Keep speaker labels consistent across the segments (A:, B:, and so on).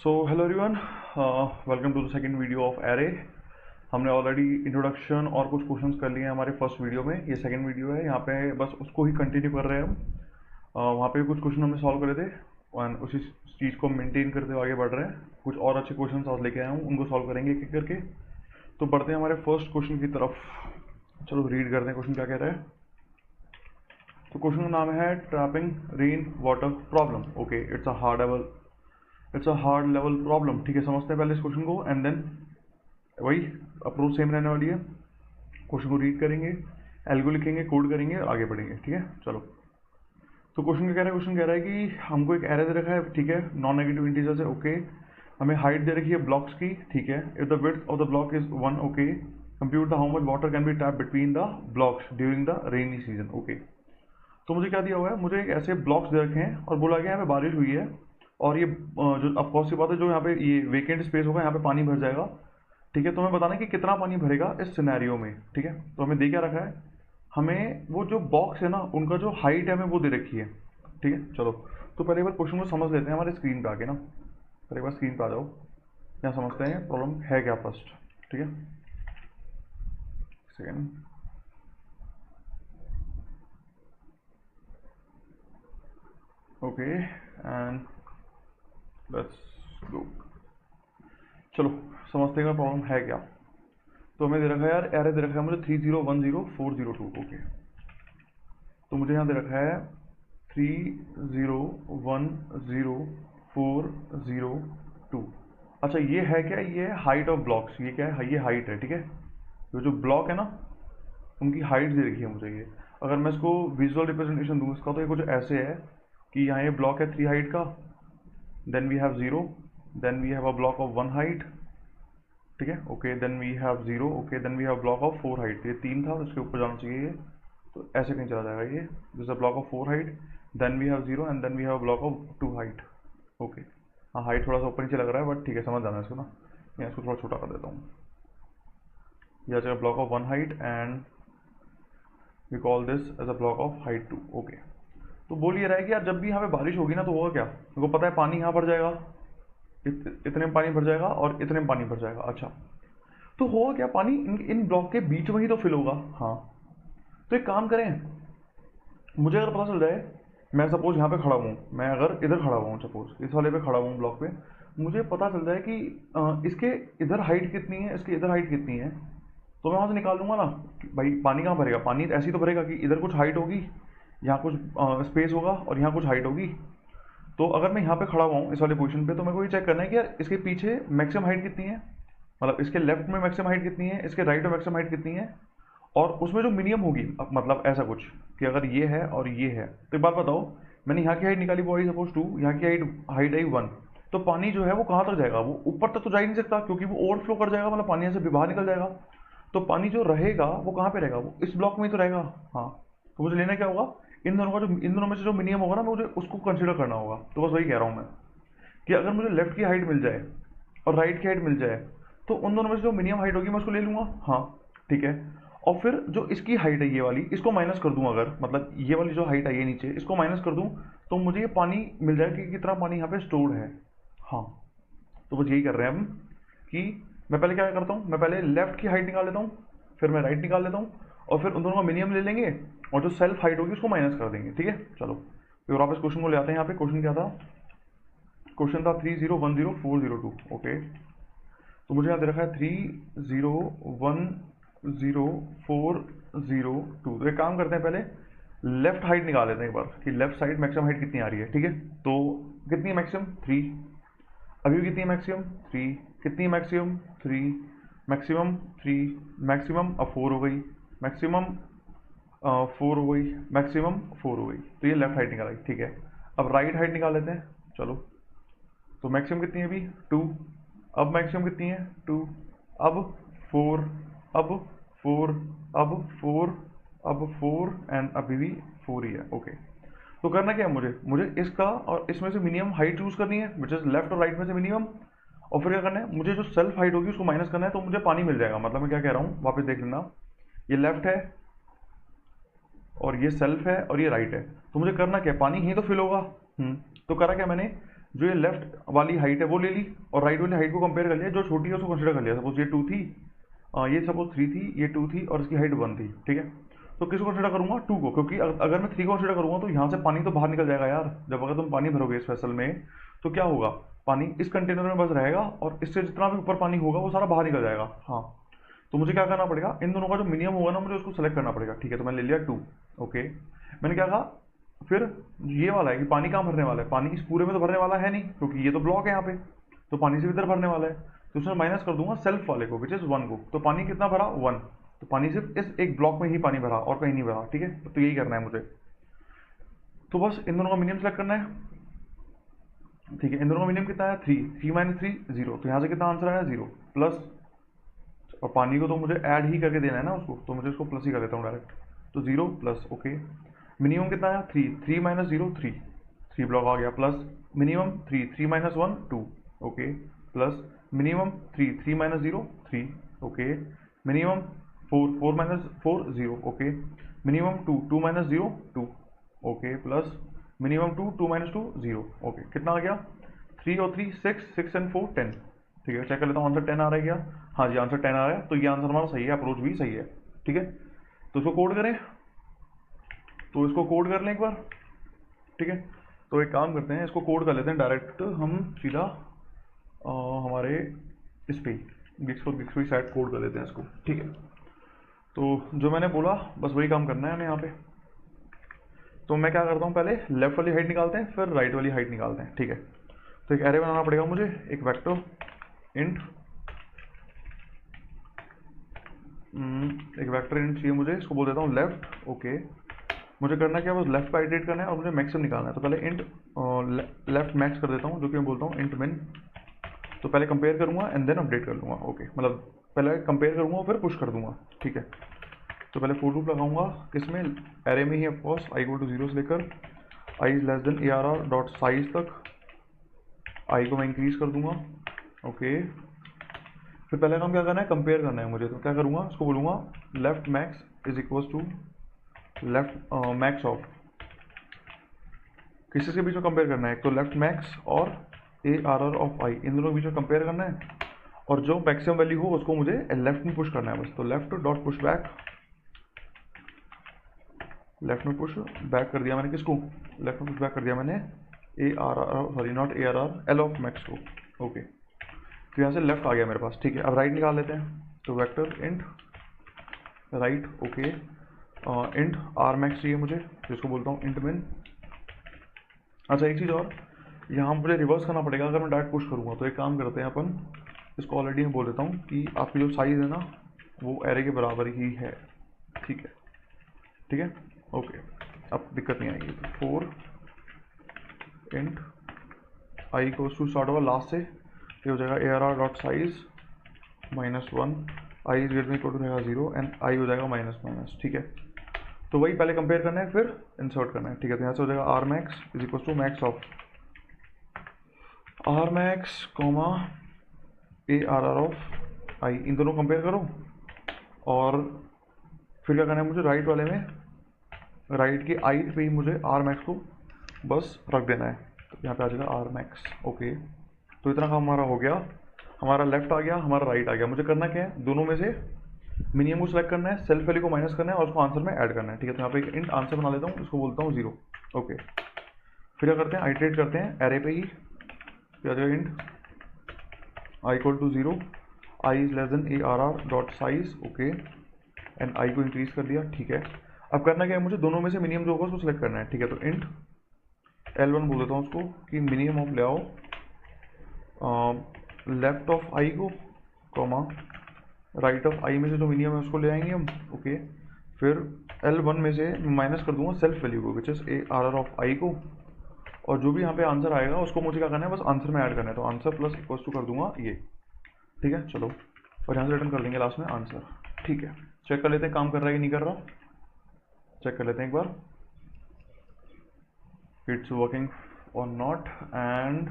A: So hello everyone, welcome to the second video of array. हमने already introduction और कुछ questions कर लिए हैं हमारे फर्स्ट वीडियो में। ये सेकंड वीडियो है, यहाँ पे बस उसको ही कंटिन्यू कर रहे हैं हम। वहाँ पे कुछ क्वेश्चन हमने सॉल्व करे थे और उसी चीज़ को मेंटेन करते हुए आगे बढ़ रहे हैं। कुछ और अच्छे क्वेश्चन आज लेके आया हूँ, उनको सॉल्व करेंगे एक एक करके। तो बढ़ते हैं हमारे फर्स्ट क्वेश्चन की तरफ। चलो रीड करते हैं क्वेश्चन क्या कह रहा है। तो क्वेश्चन का नाम है trapping rain water problem. Okay, it's a hard level problem. ठीक है, समझते हैं पहले इस क्वेश्चन को एंड देन वही अप्रोच सेम रहने वाली है। क्वेश्चन को रीड करेंगे, एल्गो लिखेंगे, कोड करेंगे और आगे बढ़ेंगे। ठीक है, चलो। तो क्वेश्चन कह रहा है कि हमको एक एरे दे रखा है, ठीक है, नॉन नेगेटिव इंटीजर से। ओके, हमें हाइट दे रखी है ब्लॉक्स की, ठीक है। If the width of the block is 1, okay, compute the how much water can be tap between the blocks during the rainy season. Okay, तो मुझे क्या दिया हुआ है, मुझे एक ऐसे ब्लॉक्स दे रखे हैं और बोला गया यहाँ पे बारिश हुई है और ये जो ऑफकोर्स की बात है, जो यहाँ पे ये वेकेंट स्पेस होगा यहाँ पे पानी भर जाएगा। ठीक है, तो हमें बताना है कि कितना पानी भरेगा इस सिनेरियो में। ठीक है, तो हमें दे क्या रखा है, हमें वो जो बॉक्स है ना उनका जो हाइट है हमें वो दे रखी है। ठीक है, चलो। तो पहले एक बार क्वेश्चन को समझ लेते हैं हमारे स्क्रीन पे आके ना। पहले एक बार स्क्रीन पे आ जाओ, यहाँ समझते हैं प्रॉब्लम है क्या फर्स्ट। ठीक है, second. Okay and let's go. चलो समझते हैं प्रॉब्लम है क्या। तो हमें दे रखा है यार, एरे दे रखा है मुझे 30104002। ओके, तो मुझे यहाँ दे रखा है 30104002। अच्छा, ये है क्या, ये है हाइट ऑफ ब्लॉक्स। ये क्या है, ये हाइट है। ठीक है, ये जो ब्लॉक है ना उनकी हाइट दे रखी है मुझे ये। अगर मैं इसको विजुअल रिप्रेजेंटेशन दूँ इसका, तो ये कुछ ऐसे है कि यहाँ ये ब्लॉक है 3 हाइट का, then we have 0, then we have a block of 1 height. ठीक है, okay, then we have 0, okay, then we have block of 4 height. ये 3 था, इसके ऊपर जाना चाहिए ये, तो ऐसे कहीं चला जाएगा ये। This a block of 4 height, then we have 0 and then we have block of 2 height. Okay, हाँ, हाइट थोड़ा सा ऊपर नीचे लग रहा है बट ठीक है, समझ जाना है इसको ना। मैं इसको थोड़ा छोटा कर देता हूँ। यह जगह block of 1 height and we call this as a block of height 2। Okay, तो बोल ये रहा है कि यार जब भी यहाँ पे बारिश होगी ना तो होगा क्या, मेरे को पता है पानी यहाँ भर जाएगा, इतने में पानी भर जाएगा और इतने में पानी भर जाएगा। अच्छा, तो होगा क्या, पानी इन ब्लॉक के बीच में ही तो फिल होगा। हाँ, तो एक काम करें, मुझे अगर पता चल जाए, मैं सपोज यहाँ पे खड़ा हूँ, मैं अगर इधर खड़ा हुआ हूँ, सपोज इस वाले पे खड़ा हूँ ब्लॉक पे, मुझे पता चल जाए कि इसके इधर हाइट कितनी है, इसके इधर हाइट कितनी है, तो मैं वहाँ से निकाल दूंगा ना कि भाई पानी कहाँ भरेगा। पानी ऐसी तो भरेगा कि इधर कुछ हाइट होगी, यहाँ कुछ स्पेस होगा और यहाँ कुछ हाइट होगी। तो अगर मैं यहाँ पे खड़ा हुआ हूँ इस वाले पोजीशन पे, तो मेरे को ये चेक करना है कि यार इसके पीछे मैक्सिमम हाइट कितनी है, मतलब इसके लेफ्ट में मैक्सिमम हाइट कितनी है, इसके राइट में मैक्सिमम हाइट कितनी है, और उसमें जो मिनिमम होगी, मतलब ऐसा कुछ कि अगर ये है और ये है, तो एक बात बताओ, मैंने यहाँ की हाइट निकाली वो आई सपोज 2, यहाँ की हाइट आई 1, तो पानी जो है वो कहाँ तक जाएगा, वो ऊपर तक तो जा ही नहीं सकता क्योंकि वो ओवरफ्लो कर जाएगा, मतलब पानी यहाँ से बाहर निकल जाएगा। तो पानी जो रहेगा वो कहाँ पे रहेगा, वो इस ब्लॉक में ही तो रहेगा। हाँ, तो मुझे लेना क्या होगा, इन दोनों में से जो मिनिमम होगा ना मुझे उसको कंसिडर करना होगा। तो बस वही कह रहा हूँ मैं कि अगर मुझे लेफ्ट की हाइट मिल जाए और राइट की हाइट मिल जाए, तो उन दोनों में से जो मिनिमम हाइट होगी मैं उसको ले लूँगा। हाँ, ठीक है, और फिर जो इसकी हाइट है ये वाली, इसको माइनस कर दूँ, अगर मतलब ये वाली जो हाइट है ये नीचे, इसको माइनस कर दूँ, तो मुझे ये पानी मिल जाएगा कि कितना पानी यहाँ पे स्टोर्ड है। हाँ, तो बस यही कर रहे हैं हम कि मैं पहले क्या करता हूँ, मैं पहले लेफ्ट की हाइट निकाल लेता हूँ, फिर मैं राइट निकाल लेता हूँ, और फिर उन दोनों का मिनिमम ले लेंगे और जो सेल्फ हाइट होगी उसको माइनस कर देंगे। ठीक है, चलो फिर वापस क्वेश्चन को ले आते हैं। यहाँ पे क्वेश्चन क्या था, क्वेश्चन था 30104002। ओके, तो मुझे यहाँ दे रखा है 30104002। तो एक काम करते हैं, पहले लेफ्ट हाइट निकाल लेते हैं एक बार कि लेफ्ट साइड मैक्सिमम हाइट कितनी आ रही है। ठीक है, तो कितनी है मैक्सिमम 3, अभी भी कितनी है मैक्सिमम 3, कितनी मैक्सिमम 3, मैक्सिमम 3, मैक्सिमम अब 4 हो गई, मैक्सिमम 4 हो गई, मैक्सिमम 4 हो गई। तो ये लेफ्ट हाइट निकाल आई। ठीक है, अब राइट हाइट निकाल लेते हैं। चलो, तो मैक्सिमम कितनी है अभी 2, अब मैक्सिमम कितनी है 2, अब 4, अब 4, अब 4, अब 4 एंड अभी भी 4 ही है। ओके, तो करना क्या है, मुझे इसका और इसमें से मिनिमम हाइट चूज करनी है, विच इज लेफ्ट और राइट में से मिनिमम, और फिर क्या करना है, मुझे जो सेल्फ हाइट होगी उसको माइनस करना है, तो मुझे पानी मिल जाएगा। मतलब मैं क्या कह रहा हूँ, वापस देख लेना, ये लेफ्ट है और ये सेल्फ है और ये राइट है, तो मुझे करना क्या है, पानी ही तो फिल होगा। तो करा क्या मैंने, जो ये लेफ्ट वाली हाइट है वो ले ली और राइट वाली हाइट को कंपेयर कर लिया, जो छोटी है उसको कंसिडर कर लिया। सपोज ये 2 थी, ये सपोज 3 थी, ये 2 थी और इसकी हाइट 1 थी, ठीक है। तो किसको कंसिडर करूंगा? 2 को, क्योंकि अगर मैं 3 को कंसिडर करूंगा तो यहाँ से पानी तो बाहर निकल जाएगा यार। जब अगर तुम पानी भरोगे इस वेसल में तो क्या होगा, पानी इस कंटेनर में बस रहेगा और इससे जितना भी ऊपर पानी होगा वो सारा बाहर निकल जाएगा। हाँ, तो मुझे क्या करना पड़ेगा, इन दोनों का जो मिनिमम होगा ना मुझे उसको सेलेक्ट करना पड़ेगा, ठीक है। तो मैंने ले लिया 2, ओके। मैंने क्या कहा, फिर ये वाला है कि पानी कहाँ भरने वाला है, पानी इस पूरे में तो भरने वाला है नहीं क्योंकि ये तो ब्लॉक है यहाँ पे, तो पानी से इधर भरने वाला है। तो उसमें माइनस कर दूंगा सेल्फ वाले को, विच इज 1 को। तो पानी कितना भरा? 1। तो पानी सिर्फ इस एक ब्लॉक में ही पानी भरा और कहीं नहीं भरा, ठीक है। तो यही करना है मुझे। तो बस इन दोनों का मिनिमम सेलेक्ट करना है, ठीक है। इन दोनों का मिनिमम कितना है? 3। 3 माइनस 3 0। तो यहाँ से कितना आंसर आया? 0 प्लस, और पानी को तो मुझे ऐड ही करके देना है ना उसको, तो मुझे उसको प्लस ही कर देता हूँ डायरेक्ट। तो 0 प्लस, ओके। मिनिमम कितना आया? 3। 3 माइनस 0 3, 3 ब्लॉक आ गया, plus minimum 3। 3 minus 1 2, okay. Plus minimum 3। 3 minus 0 3, okay. Minimum 4। 4 minus 4 0, okay. Minimum 2। 2 minus 0 2, okay. Plus minimum 2। 2 minus 2 0, okay. कितना आ गया? 3 और 3 6, 6 एंड 4 10, ठीक है। चेक कर लेता हूँ आंसर 10 आ रहा है क्या? हाँ जी, आंसर 10 आ रहा है। तो ये आंसर हमारा सही है, अप्रोच भी सही है, ठीक है। तो इसको कोड करें, तो इसको कोड कर लें एक बार, ठीक है। तो एक काम करते हैं, इसको कोड कर लेते हैं डायरेक्ट हम सीधा हमारे इस पे गिक्स पे साइड कोड कर लेते हैं इसको, ठीक है। तो जो मैंने बोला बस वही काम करना है हमें यहाँ पे। तो मैं क्या करता हूँ, पहले लेफ्ट वाली हाइट निकालते हैं, फिर राइट वाली हाइट निकालते हैं, ठीक है। तो एक एरे बनाना पड़ेगा मुझे, एक वेक्टर इंट, एक वेक्टर इंट चाहिए मुझे, इसको बोल देता हूँ लेफ्ट, ओके। मुझे करना क्या, बस लेफ्ट का आइटरेट करना है और मुझे मैक्सिमम निकालना है। तो पहले इंट लेफ्ट मैक्स कर देता हूँ, जो कि मैं बोलता हूँ इंट मिन। तो पहले कंपेयर करूँगा एंड देन अपडेट कर लूँगा, ओके। मतलब पहले कंपेयर करूँगा फिर पुश कर दूंगा, ठीक है। तो पहले फोर लूप लगाऊंगा किसमें, एरे में ही ऑफकोर्स, आई इक्वल टू 0 से लेकर I is less than ARR dot size तक। आई को मैं इंक्रीज कर दूंगा, ओके। फिर पहले काम क्या करना है, कंपेयर करना है मुझे। तो क्या करूँगा, उसको बोलूँगा left max is equals to left max of, किसी के बीच में कंपेयर करना है, एक तो लेफ्ट मैक्स और ARR ऑफ आई, इन दोनों के बीच में कंपेयर करना है। और जो मैक्सिमम वैल्यू हो उसको मुझे लेफ्ट में पुश करना है बस। तो left dot push back, left में पुश बैक कर दिया मैंने, किसको? लेफ्ट में पुश बैक कर दिया मैंने ARR, sorry not ARR, L of max को, ओके। तो यहाँ से लेफ्ट आ गया मेरे पास, ठीक है। अब राइट निकाल लेते हैं। तो vector int right, okay. Int R max चाहिए मुझे, जिसको बोलता हूँ इंट मिन। अच्छा एक चीज़ और, यहाँ मुझे रिवर्स करना पड़ेगा अगर मैं डायरेक्ट पुश करूँगा। तो एक काम करते हैं अपन, इसको ऑलरेडी मैं बोल देता हूँ कि आपकी जो साइज़ है ना वो एरे के बराबर ही है, ठीक है, ठीक है, ओके। अब दिक्कत नहीं आएगी। तो 4 इंट आई को स्टार्ट होगा लास्ट से, ये हो जाएगा ARR dot size -1, I is greater equal to रहेगा 0 एंड आई हो जाएगा माइनस माइनस, ठीक है। तो वही पहले कंपेयर करना है फिर इंसर्ट करना है, ठीक है। तो यहाँ से हो जाएगा R max is equal to max of R max comma ARR of I, इन दोनों कंपेयर करो। और फिर क्या करना है मुझे, राइट वाले में राइट की आई पे ही मुझे आर मैक्स को बस रख देना है। तो यहाँ पे आ जाएगा आर मैक्स, ओके। तो इतना काम हमारा हो गया, हमारा लेफ्ट आ गया, हमारा राइट आ गया। मुझे करना क्या है, दोनों में से मिनिमम को सेलेक्ट करना है, सेल्फ वैल्यू को माइनस करना है और उसको आंसर में ऐड करना है, ठीक है। तो यहाँ पे एक इंट आंसर बना लेता हूँ, इसको बोलता हूँ 0, ओके। फिर क्या करते हैं, आइटरेट करते हैं एरे पे ही। फिर आ जाएगा int I equal to 0, I is less than ARR dot size, okay. And I को इंक्रीज कर दिया, ठीक है। अब करना क्या है मुझे, दोनों में से मिनिमम जो होगा उसको सेलेक्ट करना है, ठीक है। तो इंट L1 बोल देता हूँ उसको कि मिनिमम ऑफ ले आओ लेफ्ट ऑफ आई को, कॉमा राइट ऑफ आई में से जो मिनिमम है उसको ले आएंगे हम, ओके। फिर L1 में से माइनस कर दूंगा सेल्फ वैल्यू को, which is ARR of I को। और जो भी यहाँ पे आंसर आएगा उसको मुझे क्या करना है, बस आंसर में ऐड करना है। तो आंसर प्लस इक्वल टू कर दूंगा ये, ठीक है, चलो। और यहाँ से रिटर्न कर देंगे लास्ट में आंसर, ठीक है। चेक कर लेते हैं काम कर रहा है कि नहीं कर रहा, चेक कर लेते हैं एक बार, इट्स वर्किंग और not, and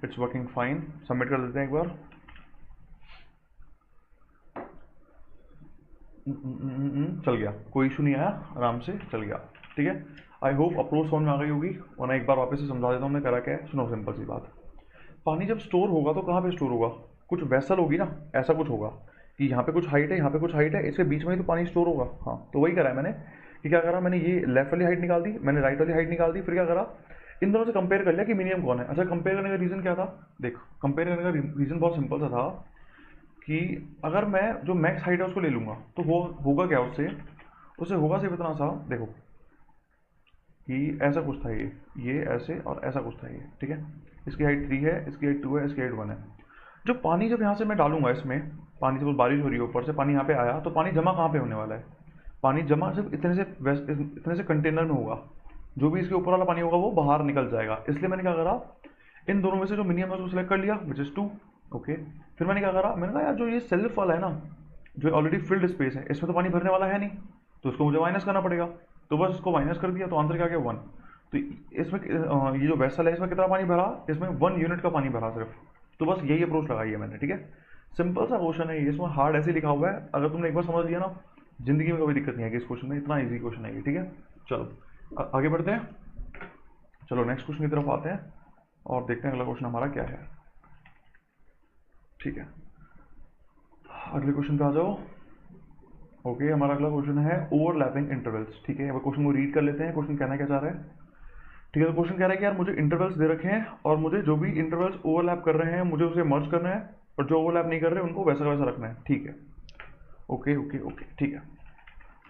A: it's working fine. Submit कर देते हैं एक बार। चल गया, कोई इशू नहीं आया, आराम से चल गया, ठीक है। आई होप अप्रोच समझ में आ गई होगी, वरना एक बार वापस से समझा देता हूँ मैं करा क्या है। सुनो सिंपल सी बात, पानी जब स्टोर होगा तो कहाँ पे स्टोर होगा, कुछ वेसल होगी ना, ऐसा कुछ होगा कि यहाँ पे कुछ हाइट है, यहाँ पे कुछ हाइट है, इसके बीच में ही तो पानी स्टोर होगा। हाँ, तो वही करा है मैंने कि क्या करा, मैंने ये लेफ्ट वाली हाइट निकाल दी, मैंने राइट वाली हाइट निकाल दी, फिर क्या करा, इन दोनों से कंपेयर कर लिया कि मिनिमम कौन है। अच्छा, कंपेयर करने का रीज़न क्या था, देखो कंपेयर करने का रीज़न बहुत सिंपल सा था कि अगर मैं जो मैक्स हाइट है उसको ले लूँगा तो वो होगा क्या, उससे उससे होगा सिर्फ इतना सा, देखो कि ऐसा कुछ था, ये ऐसे और ऐसा कुछ था ये, ठीक है। इसकी हाइट 3 है, इसकी हाइट 2 है, इसकी हाइट 1 है। जो पानी जब यहाँ से मैं डालूंगा इसमें, पानी जब बारिश हो रही है ऊपर से पानी यहाँ पे आया, तो पानी जमा कहाँ पे होने वाला है, पानी जमा सिर्फ इतने से कंटेनर में होगा, जो भी इसके ऊपर वाला पानी होगा वो बाहर निकल जाएगा। इसलिए मैंने क्या करा, इन दोनों में से जो मिनिमम है उसको सिलेक्ट कर लिया, विच इज़ 2। ओके, फिर मैंने क्या करा, मैंने कहा यार जो ये सेल्फ वाला है ना, जो ऑलरेडी फिल्ड स्पेस है, इसमें तो पानी भरने वाला है नहीं, तो उसको मुझे माइनस करना पड़ेगा। तो बस इसको माइनस कर दिया, तो आंसर क्या आ गया 1। तो इसमें ये जो वेसल है इसमें कितना पानी भरा, इसमें 1 यूनिट का पानी भरा सिर्फ। तो बस यही अप्रोच लगाई है मैंने, ठीक है। सिंपल सा क्वेश्चन है ये, इसमें हार्ड ऐसे लिखा हुआ है, अगर तुमने एक बार समझ लिया ना, जिंदगी में कोई दिक्कत नहीं आएगी इस क्वेश्चन में, इतना ईजी क्वेश्चन है ये, ठीक है। चलो आगे बढ़ते हैं, चलो नेक्स्ट क्वेश्चन की तरफ आते हैं और देखते हैं अगला क्वेश्चन हमारा क्या है। ठीक है, अगले क्वेश्चन पे आ जाओ। ओके, हमारा अगला क्वेश्चन है ओवरलैपिंग इंटरवल्स। ठीक है, अब क्वेश्चन को रीड कर लेते हैं, क्वेश्चन कहना क्या चाह रहा है। ठीक है, तो क्वेश्चन कह रहा है कि यार मुझे इंटरवल्स दे रखे हैं और मुझे जो भी इंटरवल्स ओवरलैप कर रहे हैं मुझे उसे मर्ज करना है, और जो ओवरलैप नहीं कर रहे उनको वैसा का वैसा रखना है। ठीक है, ओके ओके ओके, ठीक है।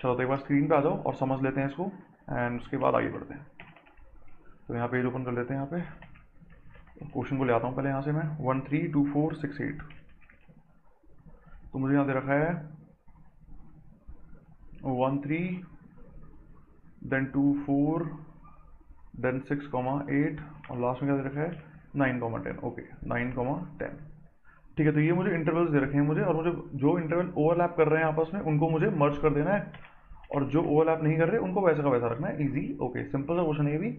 A: चलो तो एक बार स्क्रीन पे आ जाओ और समझ लेते हैं इसको, एंड उसके बाद आगे बढ़ते हैं। तो यहाँ पेज ओपन कर लेते हैं, यहाँ पे क्वेश्चन को ले आता हूँ पहले यहाँ से मैं, 1 3 2 4 6 8। तो मुझे यहाँ दे रखा है 1 3 देन 2 4 देन 6,8 और लास्ट में क्या दे रखा है 9,10। ओके, 9,10। ठीक है, तो ये मुझे इंटरवल्स दे रखे हैं मुझे, और मुझे जो इंटरवल ओवरलैप कर रहे हैं आपस में उनको मुझे मर्ज कर देना है, और जो ओवरलैप नहीं कर रहे उनको वैसा का वैसा रखना है। इजी, ओके, सिंपल सा क्वेश्चन है ये भी।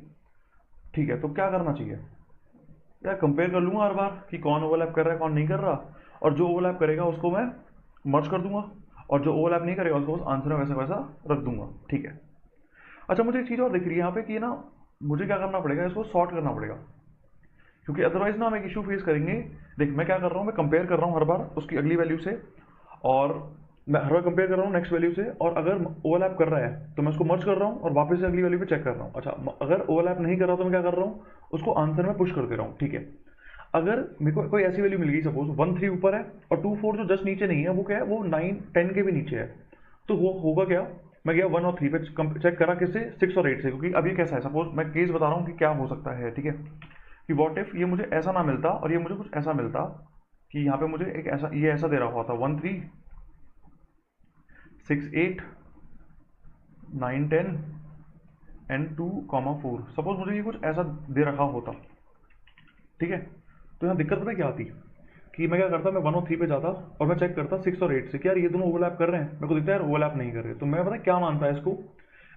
A: ठीक है, तो क्या करना चाहिए यार, कंपेयर कर लूंगा हर बार कि कौन ओवरलैप कर रहा है कौन नहीं कर रहा, और जो ओवरलैप करेगा उसको मैं मर्ज कर दूंगा, और जो ओवरलैप नहीं करेगा उसको आंसर में वैसा वैसा रख दूंगा। ठीक है, अच्छा मुझे एक चीज़ और दिख रही है यहाँ पे कि ना मुझे क्या करना पड़ेगा, इसको सॉर्ट करना पड़ेगा, क्योंकि अदरवाइज ना हम एक इशू फेस करेंगे। देख मैं क्या कर रहा हूँ, मैं कंपेयर कर रहा हूँ हर बार उसकी अगली वैल्यू से, और मैं हर बार कंपेयर कर रहा हूँ नेक्स्ट वैल्यू से, और अगर ओवरलैप कर रहा है तो मैं उसको मर्ज कर रहा हूँ और वापस से अगली वैल्यू पे चेक कर रहा हूँ। अच्छा, अगर ओवरलैप नहीं कर रहा तो मैं क्या कर रहा हूँ, उसको आंसर में पुश कर दे रहा हूँ। ठीक है, अगर मेरे को कोई ऐसी वैल्यू मिल गई, सपोज 1 3 ऊपर है और 2 4 जो जस्ट नीचे नहीं है, वो क्या है, वो 9 10 के भी नीचे है, तो वो होगा क्या, मैं गया 1 और 3 पे चेक करा, किससे, 6 और 8 से, क्योंकि अब ये कैसा है, सपोज मैं केस बता रहा हूँ कि क्या हो सकता है। ठीक है, कि व्हाट इफ ये मुझे ऐसा ना मिलता और ये मुझे कुछ ऐसा मिलता कि यहाँ पे मुझे एक ऐसा, ये ऐसा दे रहा हुआ था 1 3 6 8 9 10 एंड 2,4, सपोज मुझे ये कुछ ऐसा दे रखा होता। ठीक है, तो यहाँ दिक्कत पता क्या आती कि मैं क्या करता, मैं 1 और 3 पे जाता और मैं चेक करता 6 और 8 से कि यार ये दोनों ओवरलैप कर रहे हैं, मेरे को दिखता है यार ओवरलैप नहीं कर रहे, तो मैं पता क्या मानता है इसको,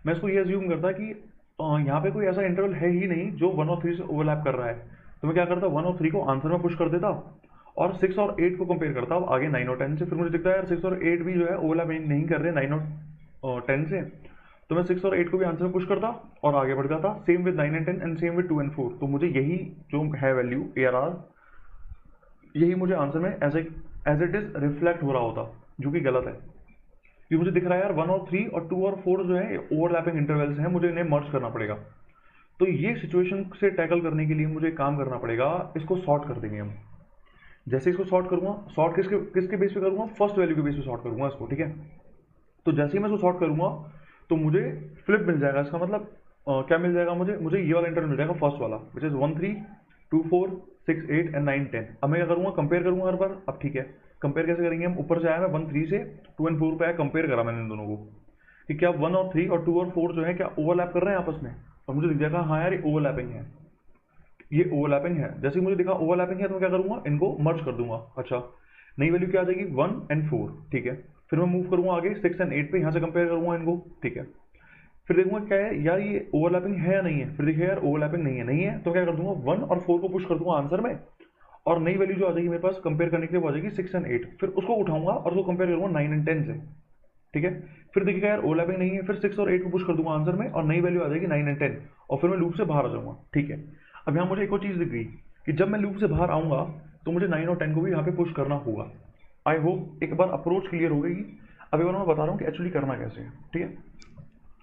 A: मैं इसको ये अज्यूम करता कि यहाँ पे कोई ऐसा इंटरवल है ही नहीं जो 1 और 3 से ओवरलैप कर रहा है। तो मैं क्या करता, 1 और 3 को आंसर में पुश कर देता और 6 और 8 को कंपेयर करता अब आगे 9 और 10 से, फिर मुझे दिखता है यार 6 और 8 भी जो है ओवरलैप नहीं कर रहे 9 और 10 से, तो मैं 6 और 8 को भी आंसर में पुश करता और आगे बढ़ जाता। Same with 9 and 10 and same with 2 and 4। तो मुझे यही जो है वैल्यू ARR, यही मुझे आंसर में एज इट इज रिफ्लेक्ट हो रहा होता, जो कि गलत है। ये मुझे दिख रहा है यार 1 और 3 और 2 और 4 जो है ओवरलैपिंग इंटरवल्स हैं, मुझे इन्हें मर्ज करना पड़ेगा। तो ये सिचुएशन से टैकल करने के लिए मुझे काम करना पड़ेगा, इसको सॉर्ट कर देंगे हम। जैसे इसको सॉर्ट करूंगा, सॉर्ट किसके किसके बेस पे करूंगा, फर्स्ट वैल्यू के बेस पे सॉर्ट करूंगा इसको। ठीक है, तो जैसे ही मैं इसको सॉर्ट करूंगा तो मुझे फ्लिप मिल जाएगा, इसका मतलब क्या मिल जाएगा मुझे ये वाला इंटरवल मिल जाएगा फर्स्ट वाला, विच इज 1 3 2 4 6 8 एंड 9 10। अब मैं क्या करूंगा, कंपेयर करूंगा हर बार। अब ठीक है, कंपेयर कैसे करेंगे हम, ऊपर से आया मैं 1 3 से 2 एंड 4 पे आया, कंपेयर करा मैंने इन दोनों को कि क्या 1 और 3 और 2 और 4 जो है क्या ओवरलैप कर रहे हैं आपस में, और मुझे दिख जाएगा हाँ यार ये ओवरलैपिंग है, ये ओवरलैपिंग है। जैसे ही मुझे दिखा ओवरलैपिंग है तो मैं क्या करूंगा, इनको मर्ज कर दूंगा। अच्छा, नई वैल्यू क्या आ जाएगी 1 एंड 4। ठीक है, फिर मैं मूव करूंगा आगे 6 एंड 8 पे, यहाँ से कंपेयर करूंगा इनको। ठीक है, फिर देखूंगा क्या है यार ये ओवरलैपिंग है या नहीं है, फिर देखिए यार ओवरलैपिंग नहीं है, तो क्या कर दूंगा 1 और 4 को पुश कर दूंगा आंसर में, और नई वैल्यू जो आ जाएगी मेरे पास कंपेयर करने के लिए वो आ जाएगी 6 एंड 8। फिर उसको उठाऊंगा और उसको कंपेयर करूंगा 9 एंड 10 से। ठीक है। फिर देखिएगा यार ओवरलैपिंग नहीं है, फिर 6 और 8 को पुश कर दूंगा आंसर में और नई वैल्यू आ जाएगी 9 एंड 10 और फिर मैं लूप से बाहर आ जाऊंगा। ठीक है। अब यहाँ मुझे एक और चीज़ दिख गई कि जब मैं लूप से बाहर आऊंगा तो मुझे 9 और 10 को भी यहाँ पे पुश करना होगा। आई होप एक बार अप्रोच क्लियर हो गई। अब एक बार मैं बता रहा हूँ कि एक्चुअली करना कैसे है। ठीक है,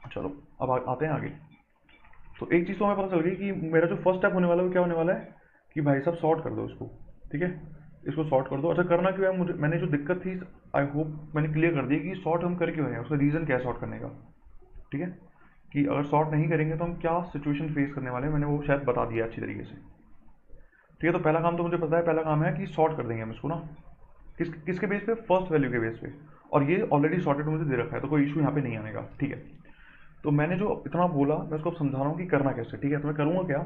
A: चलो अब आते हैं आगे। तो एक चीज़ तो हमें पता चल गई कि मेरा जो फर्स्ट स्टेप होने वाला है वो क्या होने वाला है कि भाई साहब सॉर्ट कर दो इसको। ठीक है, इसको सॉर्ट कर दो। अच्छा करना क्यों है, मुझे मैंने जो दिक्कत थी आई होप मैंने क्लियर कर दी कि सॉर्ट हम कर क्यों रहे हैं, उसका रीज़न क्या है सॉर्ट करने का। ठीक है, कि अगर सॉर्ट नहीं करेंगे तो हम क्या सिचुएशन फेस करने वाले हैं, मैंने वो शायद बता दिया अच्छी तरीके से। ठीक है, तो पहला काम तो मुझे पता है, पहला काम है कि सॉर्ट कर देंगे हम इसको ना किसके बेस पे, फर्स्ट वैल्यू के बेस पे। और ये ऑलरेडी सॉर्टेड मुझे दे रखा है तो कोई इशू यहाँ पे नहीं आने का। ठीक है, तो मैंने जो इतना बोला मैं उसको अब समझा रहा हूँ कि करना कैसे। ठीक है, तो मैं करूँगा क्या,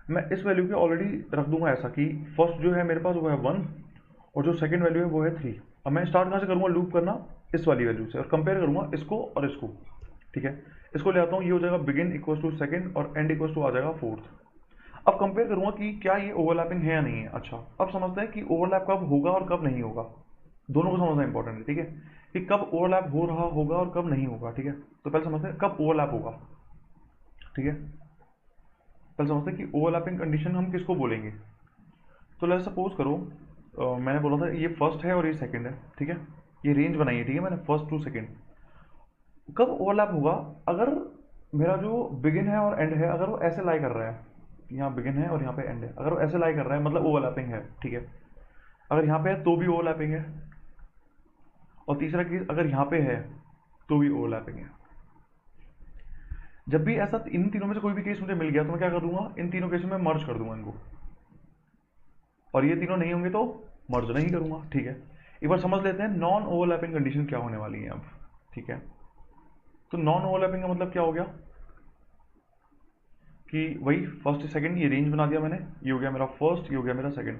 A: मैं इस वैल्यू के ऑलरेडी रख दूंगा ऐसा कि फर्स्ट जो है मेरे पास वो है 1 और जो सेकंड वैल्यू है वो है 3। अब मैं स्टार्ट कहाँ से करूँगा, लूप करना इस वाली वैल्यू से और कंपेयर करूँगा इसको और इसको। ठीक है, इसको ले आता हूँ, ये हो जाएगा बिगिन इक्वल टू सेकंड और एंड इक्वल टू आ जाएगा फोर्थ। अब कंपेयर करूँगा कि क्या ये ओवरलैपिंग है या नहीं है। अच्छा, अब समझते हैं कि ओवरलैप कब होगा और कब नहीं होगा, दोनों को समझना इंपॉर्टेंट है। ठीक है, कि कब ओवरलैप हो रहा होगा और कब नहीं होगा। ठीक है, तो पहले समझते हैं कब ओवरलैप होगा। ठीक है, पहले समझते हैं कि ओवरलैपिंग कंडीशन हम किसको बोलेंगे। तो लेट्स सपोज करो मैंने बोला था ये फर्स्ट है और ये सेकंड है। ठीक है, ये रेंज बनाई है। ठीक है, मैंने फर्स्ट टू सेकंड कब ओवरलैप होगा, अगर मेरा जो बिगिन है और एंड है अगर वो ऐसे लाई कर रहा है, यहाँ बिगिन है और यहाँ पे एंड है, अगर वो ऐसे लाई कर रहा है मतलब ओवरलैपिंग है। ठीक है, अगर यहाँ पे है तो भी ओवरलैपिंग है, और तीसरा केस अगर यहाँ पे है तो भी ओवरलैपिंग है। जब भी ऐसा इन तीनों में से कोई भी केस मुझे मिल गया तो मैं क्या कर दूंगा, इन तीनों केस में मर्ज कर दूंगा इनको, और ये तीनों नहीं होंगे तो मर्ज नहीं करूंगा। ठीक है, एक बार समझ लेते हैं नॉन ओवरलैपिंग कंडीशन क्या होने वाली है अब। ठीक है, तो नॉन ओवरलैपिंग का मतलब क्या हो गया कि वही फर्स्ट सेकंड ये रेंज बना दिया मैंने, ये हो गया मेरा फर्स्ट, ये हो गया मेरा सेकंड।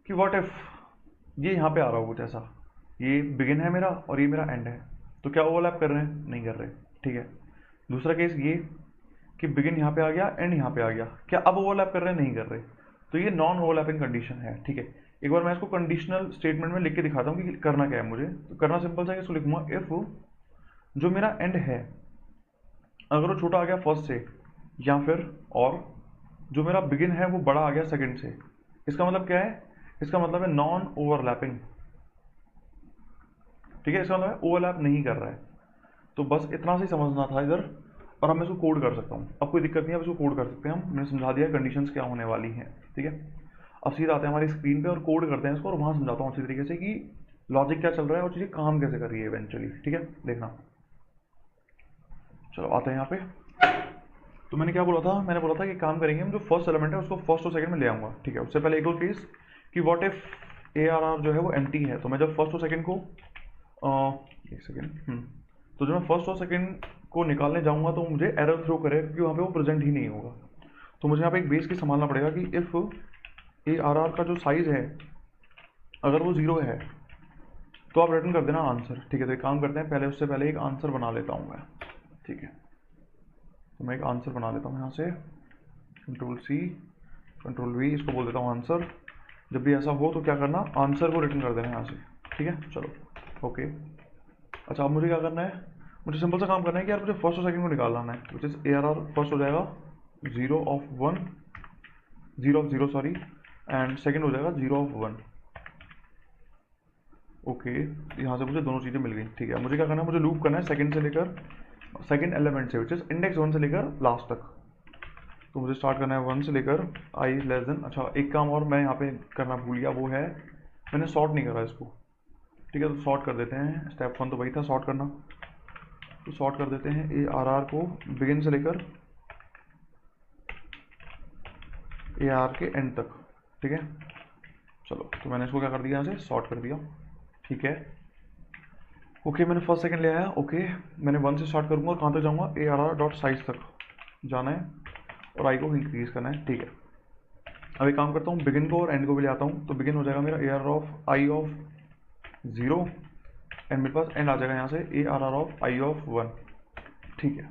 A: कि व्हाट इफ ये यहाँ पे आ रहा हो कुछ ऐसा, ये बिगिन है मेरा और ये मेरा एंड है, तो क्या ओवरलैप कर रहे हैं, नहीं कर रहे। ठीक है, दूसरा केस ये कि बिगिन यहाँ पे आ गया एंड यहाँ पे आ गया, क्या अब ओवरलैप कर रहे हैं, नहीं कर रहे, तो ये नॉन ओवरलैपिंग कंडीशन है। ठीक है, एक बार मैं इसको कंडीशनल स्टेटमेंट में लिख के दिखाता हूँ कि करना क्या है मुझे। तो करना सिंपल सा है, इसको लिखूंगा इफ जो मेरा एंड है अगर वो छोटा आ गया फर्स्ट से, या फिर और जो मेरा बिगिन है वो बड़ा आ गया सेकंड से, इसका मतलब क्या है, इसका मतलब है नॉन ओवरलैपिंग। ठीक है, इसका मतलब है ओवरलैप नहीं कर रहा है। तो बस इतना से समझना था इधर, और अब मैं इसको कोड कर सकता हूँ। अब कोई दिक्कत नहीं है, अब इसको कोड कर सकते हैं हम, मैंने समझा दिया कंडीशंस क्या होने वाली हैं। ठीक है, अब सीधा आते हैं हमारी स्क्रीन पे और कोड करते हैं इसको, और वहाँ समझाता हूँ अच्छी तरीके से कि लॉजिक क्या चल रहा है और चीज़ें काम कैसे कर रही है इवेंचुअली। ठीक है, देखना। चलो आते हैं यहाँ पे। तो मैंने क्या बोला था, मैंने बोला था कि काम करेंगे हम, जो फर्स्ट एलिमेंट है उसको फर्स्ट और सेकंड में ले आऊँगा। ठीक है, उससे पहले एक और केस कि what if A R R जो है वो एम्प्टी है, तो मैं जब फर्स्ट और सेकंड को एक सेकेंड तो जब मैं फर्स्ट और सेकंड को निकालने जाऊंगा तो मुझे एरर थ्रो करेगा क्योंकि वहाँ पे वो प्रेजेंट ही नहीं होगा। तो मुझे यहाँ पे एक बेस की संभालना पड़ेगा कि इफ़ ए आर आर का जो साइज़ है अगर वो 0 है तो आप रिटर्न कर देना आंसर। ठीक है, तो एक काम करते हैं, पहले उससे पहले एक आंसर बना लेता हूँ मैं। ठीक है, तो मैं एक आंसर बना लेता हूँ यहाँ से, कंट्रोल सी कंट्रोल वी, इसको बोल देता हूँ आंसर। जब भी ऐसा हो तो क्या करना, आंसर को रिटर्न कर देना यहाँ से। ठीक है, चलो ओके। अच्छा, अब मुझे क्या करना है, मुझे सिंपल सा काम करना है कि यार मुझे फर्स्ट और सेकंड को निकालना है, which is A R R first हो जाएगा 0 of 1 0 of 0 sorry, and second हो जाएगा 0 ऑफ 1। ओके, यहाँ से मुझे दोनों चीज़ें मिल गई। ठीक है, मुझे क्या करना है, मुझे लूप करना है सेकंड से लेकर सेकंड एलिमेंट से, विच इज इंडेक्स 1 से लेकर लास्ट तक। तो मुझे स्टार्ट करना है 1 से लेकर आई लेस देन। अच्छा, एक काम और मैं यहाँ पे करना भूल गया, वो है मैंने सॉर्ट नहीं करा इसको। ठीक है, तो सॉर्ट कर देते हैं, स्टेप 1 तो वही था सॉर्ट करना, तो सॉर्ट कर देते हैं ए आर आर को बिगिन से लेकर ए आर के एंड तक। ठीक है, चलो तो मैंने इसको क्या कर दिया, यहाँ से सॉर्ट कर दिया। ठीक है, ओके, मैंने फर्स्ट सेकंड ले आया। ओके, मैंने 1 से स्टार्ट करूँगा, कहाँ तक जाऊँगा, ए आर आर डॉट साइज तक जाना है और आई को इंक्रीज करना है। ठीक है, अब एक काम करता हूँ, बिगिन को और एंड को भी ले आता हूँ। तो बिगिन हो जाएगा मेरा A R R of I of 0 and मेरे पास एंड आ जाएगा यहाँ से A R R of I of 1। ठीक है,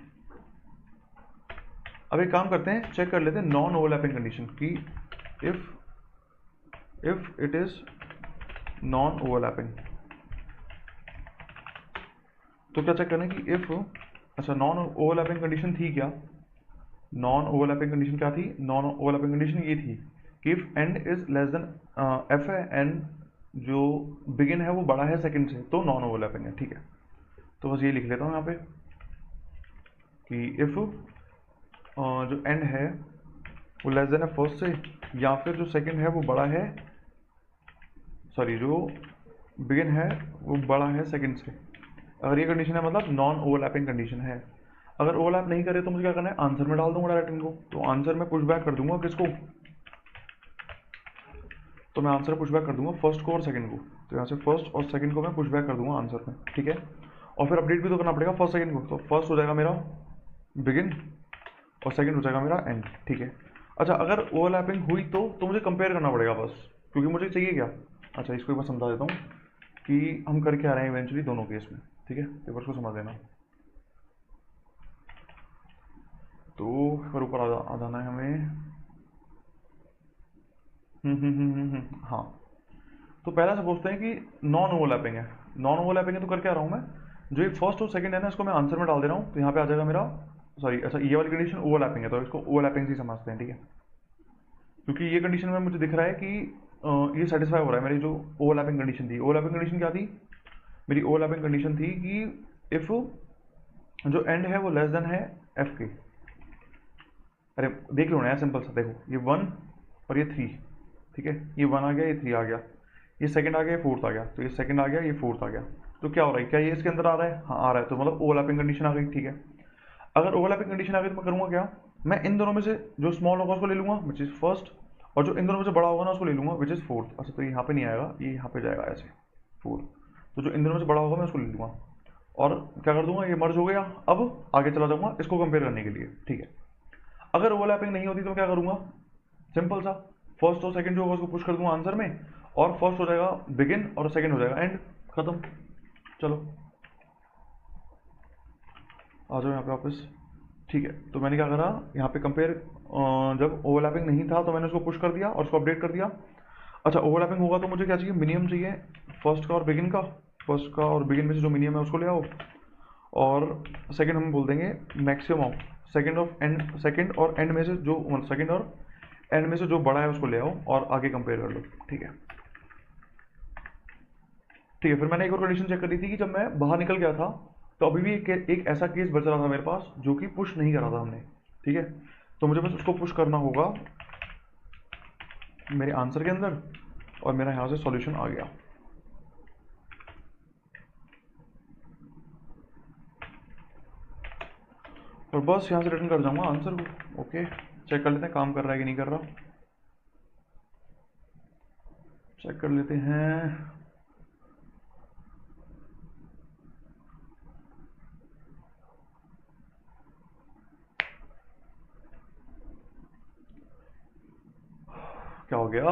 A: अब एक काम करते हैं, चेक कर लेते हैं नॉन ओवरलैपिंग कंडीशन की, if it is non overlapping. तो क्या चेक करना है कि इफ़, अच्छा नॉन ओवरलैपिंग कंडीशन थी क्या, नॉन ओवरलैपिंग कंडीशन क्या थी, नॉन ओवरलैपिंग कंडीशन ये थी कि if and is less then F है, एंड जो बिगिन है वो बड़ा है सेकंड से, तो नॉन ओवरलैपिंग है, ठीक है। तो बस ये लिख लेता हूँ यहाँ पे कि इफ जो एंड है वो लेस देन है फर्स्ट से, या फिर जो सेकंड है वो बड़ा है, सॉरी जो बिगिन है वो बड़ा है सेकंड से, अगर ये कंडीशन है मतलब नॉन ओवरलैपिंग कंडीशन है। अगर ओवरलैप नहीं करे तो मुझे क्या करना है, आंसर में डाल दूंगा डायरेक्ट इनको। तो आंसर में पुश बैक कर दूंगा किसको, तो मैं आंसर पुश बैक कर दूंगा फर्स्ट को और सेकंड को। तो यहाँ से फर्स्ट और सेकंड को मैं पुश बैक कर दूंगा आंसर में, ठीक है। और फिर अपडेट भी तो करना पड़ेगा फर्स्ट सेकंड को, तो फर्स्ट हो जाएगा मेरा बिगिन और सेकंड हो जाएगा मेरा एंड, ठीक है। अच्छा अगर ओवरलैपिंग हुई तो मुझे कंपेयर करना पड़ेगा बस, क्योंकि मुझे चाहिए क्या, अच्छा इसको एक बार समझा देता हूँ कि हम करके आ रहे हैं इवेंचुअली दोनों केस में, ठीक है। पेपर्स को समझ लेना। तो फिर ऊपर आ जाना है हमें। हाँ, तो पहला सपोजते हैं कि नॉन ओवरलैपिंग है, नॉन ओवरलैपिंग है तो करके आ रहा हूँ मैं, जो ये फर्स्ट और सेकंड है ना इसको मैं आंसर में डाल दे रहा हूँ, तो यहाँ पे आ जाएगा मेरा, सॉरी अच्छा ये वाली कंडीशन ओवरलैपिंग है तो इसको ओवरलैपिंग से समझते हैं, ठीक है। क्योंकि ये कंडीशन में मुझे दिख रहा है कि ये सेटिस्फाई हो रहा है मेरी जो ओवरलैपिंग कंडीशन थी। ओवरलैपिंग कंडीशन क्या थी, मेरी ओवरलैपिंग कंडीशन थी कि इफ़ जो एंड है वो लेस देन है एफ के, अरे देख लो ना यार सिंपल सा, देखो ये 1 और ये 3, ठीक है, ये 1 आ गया ये 3 आ गया, ये सेकंड आ गया ये फोर्थ आ गया, तो ये सेकंड आ गया ये फोर्थ आ गया। तो क्या हो रहा है, क्या ये इसके अंदर आ रहा है, हाँ आ रहा है, तो मतलब ओवरलैपिंग कंडीशन आ गई, ठीक है। अगर ओवरलैपिंग कंडीशन आ गई तो मैं करूँगा क्या, मैं इन दोनों में से जो स्मॉल होगा उसको ले लूँगा विच इज़ फर्स्ट, और जो इन दोनों में से बड़ा होगा ना उसको ले लूँगा विच इज़ फोर्थ। अच्छा तो ये यहाँ पे नहीं आएगा, ये यहाँ पे जाएगा ऐसे 4, तो जो इन दोनों में से बड़ा होगा मैं उसको ले लूँगा, और क्या कर दूंगा ये मर्ज हो गया। अब आगे चला जाऊँगा इसको कंपेयर करने के लिए, ठीक है। अगर ओवरलैपिंग नहीं होती तो मैं क्या करूँगा, सिंपल सा, फर्स्ट और सेकंड जो होगा उसको पुश कर दूंगा आंसर में, और फर्स्ट हो जाएगा बिगिन और सेकंड हो जाएगा एंड, खत्म। चलो आ जाओ यहाँ पे वापस, ठीक है। तो मैंने क्या करा यहाँ पे कंपेयर, जब ओवरलैपिंग नहीं था तो मैंने उसको पुश कर दिया और उसको अपडेट कर दिया। अच्छा ओवरलैपिंग होगा तो मुझे क्या चाहिए, मिनिमम चाहिए फर्स्ट का और बिगिन का, फर्स्ट का और बिगिन में से जो मिनिमम है उसको ले आओ, और सेकंड हम बोल देंगे maximum of second of and, second और एंड में से जो सेकंड और एंड में से जो बड़ा है उसको ले आओ और आगे कंपेयर कर लो, ठीक है। ठीक है, फिर मैंने एक और कंडीशन चेक करी थी कि जब मैं बाहर निकल गया था तो अभी भी एक ऐसा केस बच रहा था मेरे पास जो कि पुश नहीं करा था हमने, ठीक है। तो मुझे बस उसको पुश करना होगा मेरे आंसर के अंदर, और मेरा यहाँ से सॉल्यूशन आ गया। और बस यहाँ से रिटर्न कर जाऊंगा आंसर को। ओके चेक कर लेते हैं काम कर रहा है कि नहीं कर रहा, चेक कर लेते हैं। क्या हो गया,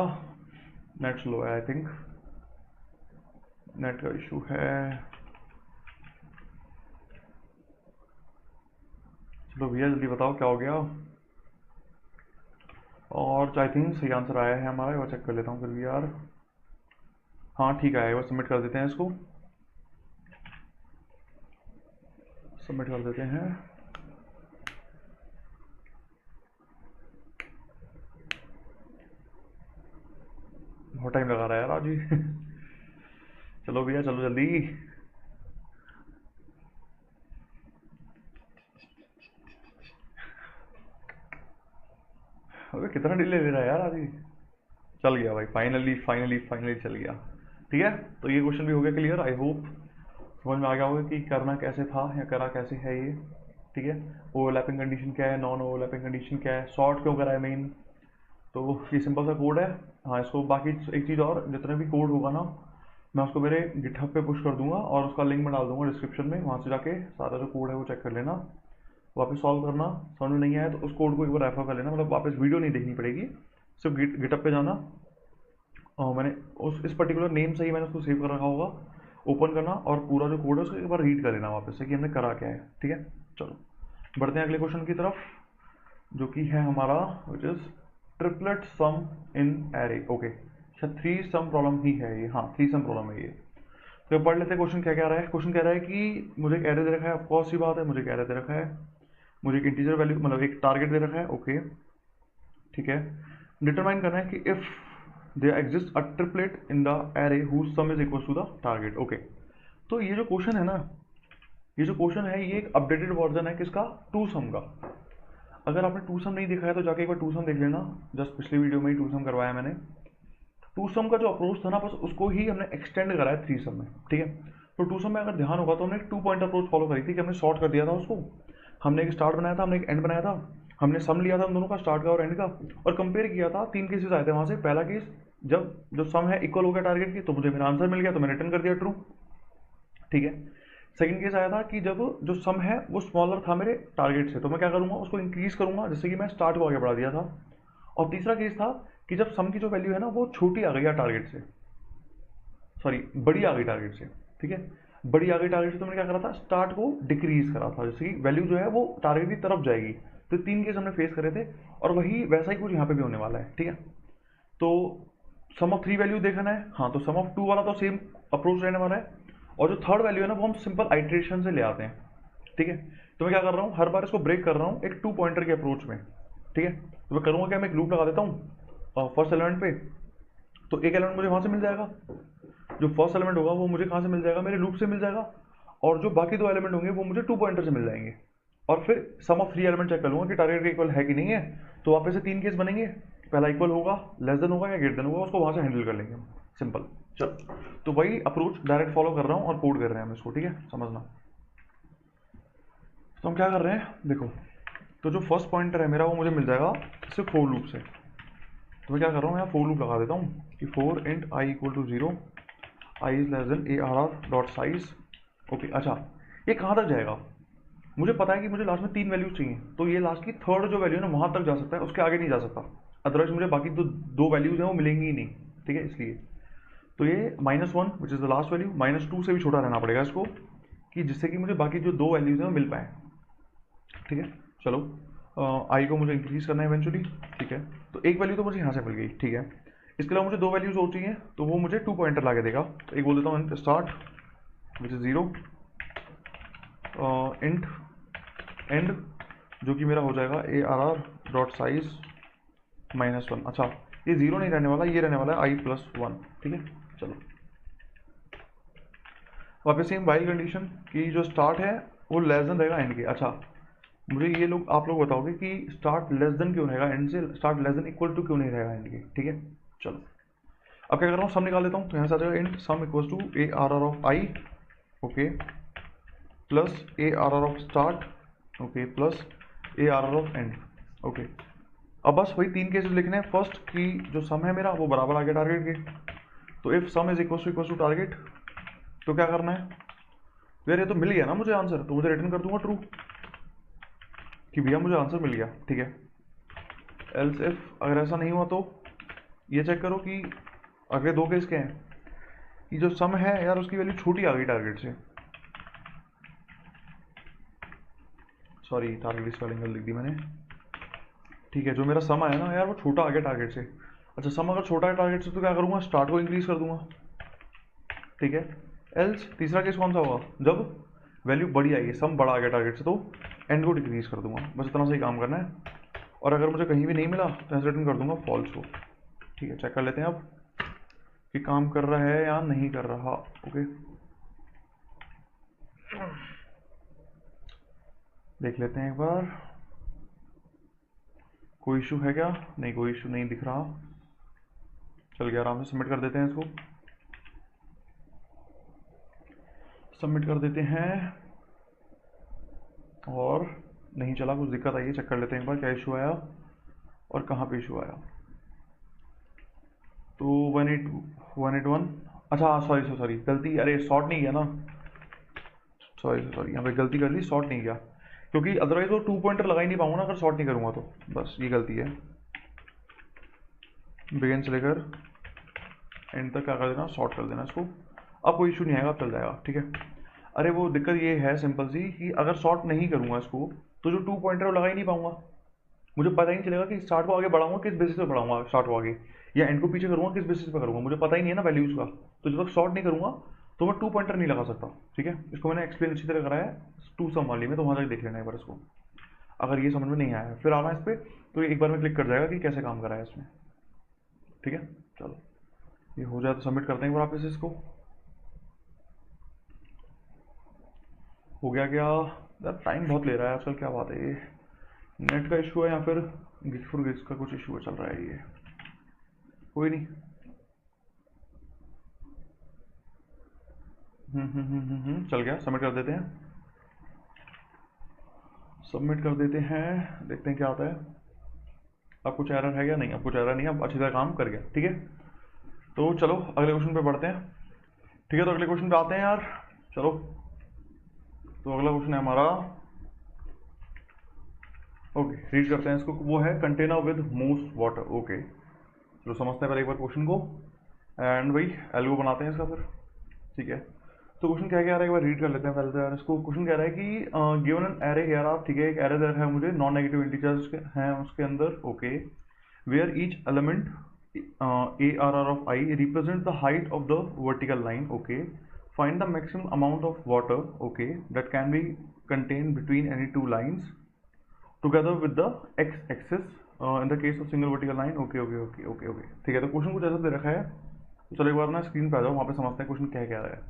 A: नेट स्लो है आई थिंक, नेट का इशू है। चलो भैया जल्दी बताओ क्या हो गया। और आई थिंक सही आंसर आया है हमारा, और चेक कर लेता हूँ फिर भी यार। हाँ ठीक है, बस सबमिट कर देते हैं इसको, सबमिट कर देते हैं। बहुत टाइम लगा रहा है यार आज ही चलो भैया चलो जल्दी। अबे कितना डिले ले रहा है यार आज ही। चल गया भाई, फाइनली फाइनली फाइनली चल गया, ठीक है। तो ये क्वेश्चन भी हो गया क्लियर, आई होप समझ में आ गया होगा कि करना कैसे था या करा कैसे है ये, ठीक है। ओवरलैपिंग कंडीशन क्या है, नॉन ओवरलैपिंग कंडीशन क्या है, सॉर्ट क्यों करा है मेन, तो ये सिंपल सा कोड है। हाँ इसको बाकी एक चीज़ और, जितना भी कोड होगा ना मैं उसको मेरे गिटहब पे पुश कर दूंगा और उसका लिंक मैं डाल दूंगा डिस्क्रिप्शन में, वहाँ से जाके सारा जो कोड है वो चेक कर लेना, वापस सॉल्व करना। समझ में नहीं आया तो उस कोड को एक बार रेफर कर लेना, मतलब वापस वीडियो नहीं देखनी पड़ेगी, सिर्फ गिटहब पे जाना, और मैंने उस इस पर्टिकुलर नेम से ही मैंने उसको सेव कर रखा होगा, ओपन करना और पूरा जो कोड है उसको एक बार रीड कर लेना वापस से कि हमने करा क्या है, ठीक है। चलो बढ़ते हैं अगले क्वेश्चन की तरफ, जो कि है हमारा which is triplet sum in array. Okay अच्छा 3 सम प्रॉब्लम ही है ये, हाँ 3 सम प्रॉब्लम है ये। तो पढ़ लेते हैं क्वेश्चन क्या कह रहा है। क्वेश्चन कह रहा है कि मुझे एक एरे दे रखा है, ऑफकोर्स सी बात है, मुझे एक एरे दे रखा है, मुझे एक इंटीजर वैल्यू मतलब एक टारगेट दे रखा है। ओके ठीक है, डिटरमाइन करना है कि if there exist a triplet in the array whose sum is equal to the target. Okay, तो ये जो क्वेश्चन है ना, ये जो क्वेश्चन है ये एक अपडेटेड वर्जन है किसका, टू सम का। अगर आपने टू सम नहीं देखा है तो जाके एक बार टू सम देख लेना, जस्ट पिछली वीडियो में ही टू सम करवाया मैंने। टू सम का जो अप्रोच था ना, बस उसको ही हमने एक्सटेंड करा है थ्री सम में, ठीक है। तो टू सम में अगर ध्यान होगा तो हमने एक टू पॉइंट अप्रोच फॉलो करी थी कि हमने शॉर्ट कर दिया था उसको, हमने एक स्टार्ट बनाया था, हमने एक एंड बनाया था, हमने सम लिया था उन दोनों का, स्टार्ट का और एंड का, और कंपेयर किया था। तीन केसेस आए थे वहां से। पहला केस, जब जो सम है इक्वल हो गया टारगेट की तो मुझे मेरा आंसर मिल गया, तो मैंने रिटर्न कर दिया ट्रू, ठीक है। सेकंड केस आया था कि जब जो सम है वो स्मॉलर था मेरे टारगेट से, तो मैं क्या करूंगा, उसको इंक्रीज करूंगा, जैसे कि मैं स्टार्ट को आगे बढ़ा दिया था। और तीसरा केस था कि जब सम की जो वैल्यू है ना वो छोटी आ गई है टारगेट से, सॉरी बड़ी आ गई टारगेट से, ठीक है, बड़ी आ गई टारगेट से, तो मैंने क्या करा था, स्टार्ट को डिक्रीज करा था, जैसे कि वैल्यू जो है वो टारगेट की तरफ जाएगी। तो तीन केस हमने फेस करे थे, और वही वैसा ही कुछ यहाँ पे भी होने वाला है, ठीक है। तो सम ऑफ थ्री वैल्यू देखना है, हाँ, तो सम ऑफ टू वाला तो सेम अप्रोच रहने वाला है, और जो थर्ड वैल्यू है ना वो हम सिंपल आइट्रेशन से ले आते हैं, ठीक है। तो मैं क्या कर रहा हूँ, हर बार इसको ब्रेक कर रहा हूँ एक टू पॉइंटर के अप्रोच में, ठीक है। तो मैं करूँगा क्या, मैं एक लूप लगा देता हूँ फर्स्ट एलिमेंट पे, तो एक एलिमेंट मुझे वहाँ से मिल जाएगा, जो फर्स्ट एलिमेंट होगा वो मुझे कहाँ से मिल जाएगा, मेरे लूप से मिल जाएगा, और जो बाकी दो एलिमेंट होंगे वो मुझे टू पॉइंटर से मिल जाएंगे। और फिर सम ऑफ थ्री एलिमेंट चेक कर लूँगा कि टारगेट के इक्वल है कि नहीं है, तो वापस से तीन केस बनेंगे, पहला इक्वल होगा, लेस देन होगा या ग्रेटर देन होगा, उसको वहाँ से हैंडल कर लेंगे हम, सिंपल। चल, तो वही अप्रोच डायरेक्ट फॉलो कर रहा हूँ और कोड कर रहे हैं हम इसको, ठीक है, समझना। तो हम क्या कर रहे हैं, देखो, तो जो फर्स्ट पॉइंटर है मेरा वो मुझे मिल जाएगा सिर्फ फोर लूप से। तो मैं क्या कर रहा हूँ, यहाँ फोर लूप लगा देता हूँ कि for int I equal to zero, I is less than A R R dot size. Okay, अच्छा, ये कहाँ तक जाएगा, मुझे पता है कि मुझे लास्ट में तीन वैल्यूज चाहिए, तो ये लास्ट की थर्ड जो वैल्यू है ना वहाँ तक जा सकता है, उसके आगे नहीं जा सकता, अदरवाइज मुझे बाकी दो वैल्यूज हैं वो मिलेंगी ही नहीं, ठीक है। इसलिए तो ये minus one which is the last value, minus two से भी छोटा रहना पड़ेगा इसको, कि जिससे कि मुझे बाकी जो दो वैल्यूज हैं वो मिल पाए, ठीक है। चलो, आई को मुझे इंक्रीज करना है इवेंचुअली, ठीक है। तो एक वैल्यू तो मुझे यहाँ से मिल गई, ठीक है। इसके अलावा मुझे दो वैल्यूज और चाहिए, तो वो मुझे टू पॉइंटर ला के देगा। तो एक बोल देता हूँ start which is zero, int and जो कि मेरा हो जाएगा A R R dot size minus one. अच्छा, ये जीरो नहीं रहने वाला, ये रहने वाला है आई प्लस वन, ठीक है। चलो, वापस सेम वाइल कंडीशन कि जो स्टार्ट है वो लेस देन रहेगा एंड के। अच्छा, मुझे ये लोग आप लोग बताओगे कि स्टार्ट लेस देन क्यों रहेगा एंड से, start less than equal to क्यों नहीं रहेगा एंड के, ठीक है। चलो, अब क्या कर रहा हूँ, सम निकाल लेता हूँ, तो यहाँ से आ जाएगा int sum equal to A R R of I, okay, plus A R R of start, okay, plus A R R of end, okay. अब बस वही तीन केसेस लिखने हैं। फर्स्ट कि जो सम है मेरा वो बराबर आ गया टारगेट के, तो if sum is equal to target, तो क्या करना है, यार ये तो मिल गया ना मुझे आंसर, तो मुझे रिटर्न कर दूंगा ट्रू कि भैया मुझे आंसर मिल गया, ठीक है। एल्स इफ अगर ऐसा नहीं हुआ तो ये चेक करो कि अगले दो केस क्या हैं, कि जो सम है यार उसकी वैल्यू छोटी आ गई टारगेट से, सॉरी टारगेट स्पेलिंग गलत लिख दी मैंने, ठीक है। जो मेरा सम आया ना यार वो छोटा आ गया टारगेट से। अच्छा, सम अगर छोटा है टारगेट से तो क्या करूँगा, स्टार्ट को इंक्रीज कर दूंगा, ठीक है। एल्स तीसरा केस कौन सा होगा, जब वैल्यू बड़ी आई है, सम बड़ा आ गया टारगेट से, तो एंड को डिक्रीज कर दूंगा, बस इतना सही काम करना है। और अगर मुझे कहीं भी नहीं मिला तो ऐसे रिटर्न कर दूंगा फॉल्स को, ठीक है। चेक कर लेते हैं अब कि काम कर रहा है या नहीं कर रहा, ओके, देख लेते हैं एक बार, कोई इशू है क्या, नहीं कोई इशू नहीं दिख रहा, चल गया, आराम से सबमिट कर देते हैं इसको, सबमिट कर देते हैं। और नहीं चला, कुछ दिक्कत आई है, चेक कर लेते हैं एक बार क्या इशू आया और कहाँ पे इशू आया। तो 181, अच्छा सॉरी सॉरी गलती, अरे शॉर्ट नहीं किया ना, सॉरी यहाँ पे गलती कर ली, शॉर्ट नहीं किया, क्योंकि अदरवाइज वो टू पॉइंटर लगा ही नहीं पाऊंगा ना अगर शॉर्ट नहीं करूँगा, तो बस ये गलती है। बिगिन से लेकर एंड तक क्या कर देना, शॉर्ट कर देना इसको, अब कोई इशू नहीं आएगा, अब चल जाएगा, ठीक है। अरे वो दिक्कत ये है सिंपल सी कि अगर शॉर्ट नहीं करूँगा इसको तो जो टू पॉइंटर वो लगा ही नहीं पाऊंगा, मुझे पता ही नहीं चलेगा कि स्टार्ट को आगे बढ़ाऊंगा किस बेसिस पे बढ़ाऊंगा, स्टार्ट को आगे या एंड को पीछे करूँगा किस बेसिस पे करूँगा, मुझे पता ही नहीं है ना वैल्यूज़ का। तो जब तक शॉर्ट नहीं करूँगा तो मैं 2 पॉइंटर नहीं लगा सकता, ठीक है। इसको मैंने एक्सप्लेन अच्छी तरह कराया है 2 सम वाली में, तो वहाँ तक देख लेना एक बार इसको। अगर ये समझ में नहीं आया फिर आना इस पर, तो एक बार में क्लिक कर जाएगा कि कैसे काम करा है इसमें, ठीक है। चलो ये हो जाए तो सबमिट करते हैं एक बार वापस इसको। हो गया क्या यार, टाइम बहुत ले रहा है आजकल, क्या बात है ये, नेट का इशू है या फिर गिग्स का कुछ इशू चल रहा है ये, कोई नहीं। चल गया, सबमिट कर देते हैं, सबमिट कर देते हैं, देखते हैं क्या आता है। अब कुछ एरर है या नहीं, अब कुछ एरर नहीं है, अब अच्छी तरह काम कर गया, ठीक है। तो चलो अगले क्वेश्चन पे बढ़ते हैं, ठीक है। तो अगले क्वेश्चन पे आते हैं यार, चलो। तो अगला क्वेश्चन है हमारा, ओके रीड करते हैं इसको। वो है container with most water, okay. चलो समझते हैं पहले एक बार क्वेश्चन को, एंड वही एल्गो बनाते हैं इसका फिर, ठीक है। तो क्वेश्चन क्या कह रहा है एक बार रीड कर लेते हैं पहले तो यार इसको। क्वेश्चन कह रहा है कि गिवन एन एरे हेयर आप, ठीक है, एक एरे दे रखा है मुझे, नॉन नेगेटिव इंटीजर्स हैं उसके अंदर, okay. Where each element ARR of I represent the height of the vertical line, okay. Find the maximum amount of water, okay, that can be contained between any two lines together with the x-axis in the case of single vertical line, okay, okay, okay, okay, okay, ठीक है। तो question कुछ ऐसा दे रखा है, तो चलो एक बार ना स्क्रीन पे आ जाओ, वहाँ पे समझते हैं क्वेश्चन क्या कह रहा है,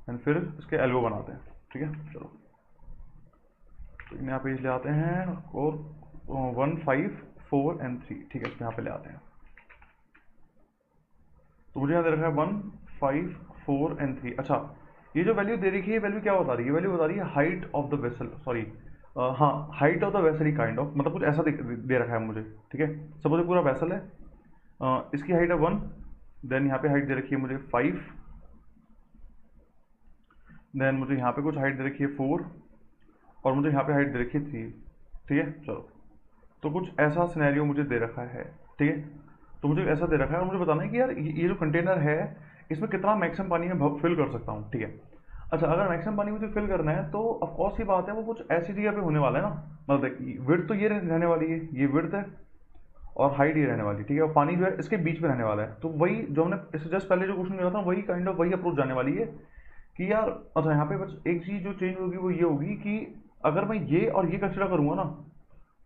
A: एंड फिर इसके एल्गो बनाते हैं, ठीक है। चलो तो यहाँ पे ले आते हैं और 1, 5, 4 and 3, ठीक है, इसको यहाँ पे ले आते हैं। तो मुझे यहाँ दे रखा है 1, 5, 4 and 3। अच्छा ये जो वैल्यू दे रखी है, ये वैल्यू क्या बता रही है, वैल्यू बता रही है height of the vessel, sorry हाँ हाइट ऑफ द वेसल ही काइंड ऑफ, मतलब कुछ ऐसा दे रखा है मुझे, ठीक है। सपोज पूरा वेसल है, इसकी हाइट है 1, देन यहाँ पे हाइट दे रखी है मुझे 5, देन मुझे यहाँ पे कुछ हाइट दे रखी है 4, और मुझे यहाँ पे हाइट दे रखी है 3, ठीक है। चलो तो कुछ ऐसा सिनेरियो मुझे दे रखा है, ठीक है। तो मुझे ऐसा दे रखा है और मुझे बताना है कि यार ये जो कंटेनर है इसमें कितना मैक्सिमम पानी मैं फिल कर सकता हूँ, ठीक है। अच्छा अगर मैक्सिमम पानी मुझे फिल करना है तो ऑफकोर्स ही बात है वो कुछ ऐसी जगह पे होने वाला है ना, मतलब विड्थ तो ये रहने वाली है, ये विड्थ है और हाइट ये रहने वाली, ठीक है। और पानी जो है इसके बीच में रहने वाला है। तो वही जो हमने इससे जस्ट पहले जो क्वेश्चन किया था वही काइंड ऑफ वही अप्रोच जाने वाली है कि यार, अच्छा यहाँ पे बस एक चीज़ जो चेंज होगी वो ये होगी कि अगर मैं ये और ये कंसिडर करूँगा ना,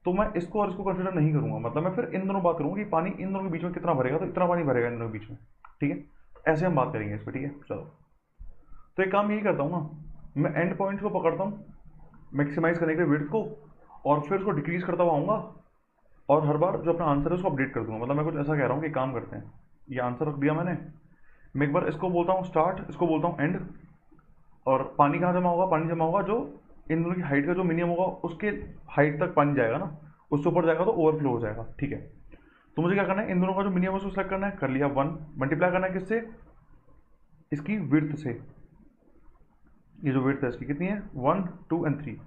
A: तो मैं इसको और इसको कंसिडर नहीं करूंगा, मतलब मैं फिर इन दोनों बात करूंगा कि पानी इन दोनों के बीच में कितना भरेगा, तो इतना पानी भरेगा इन दोनों के बीच में, ठीक है। तो ऐसे हम बात करेंगे इस पर, ठीक है। चलो तो एक काम यही करता हूँ ना, मैं एंड पॉइंट्स को पकड़ता हूँ मैक्सिमाइज करने के लिए विड्थ को, और फिर उसको डिक्रीज करता हुआ आऊँगा, और हर बार जो अपना आंसर है उसको अपडेट कर दूंगा। मतलब मैं कुछ ऐसा कह रहा हूँ कि काम करते हैं, ये आंसर रख दिया मैंने, मैं एक बार इसको बोलता हूँ स्टार्ट, इसको बोलता हूँ एंड, और पानी कहाँ जमा होगा, पानी जमा होगा जो इन दोनों की हाइट का जो मिनिमम होगा उसके हाइट तक पानी जाएगा ना, उससे ऊपर जाएगा तो ओवरफ्लो हो जाएगा, ठीक है। तो मुझे क्या करना है, इन दोनों का जो मिनिमम उसको सेलेक्ट करना है, कर लिया 1, मल्टीप्लाई करना है किससे, इसकी विड्थ से। ये जो विड्थ है इसकी कितनी है 1, 2 and 3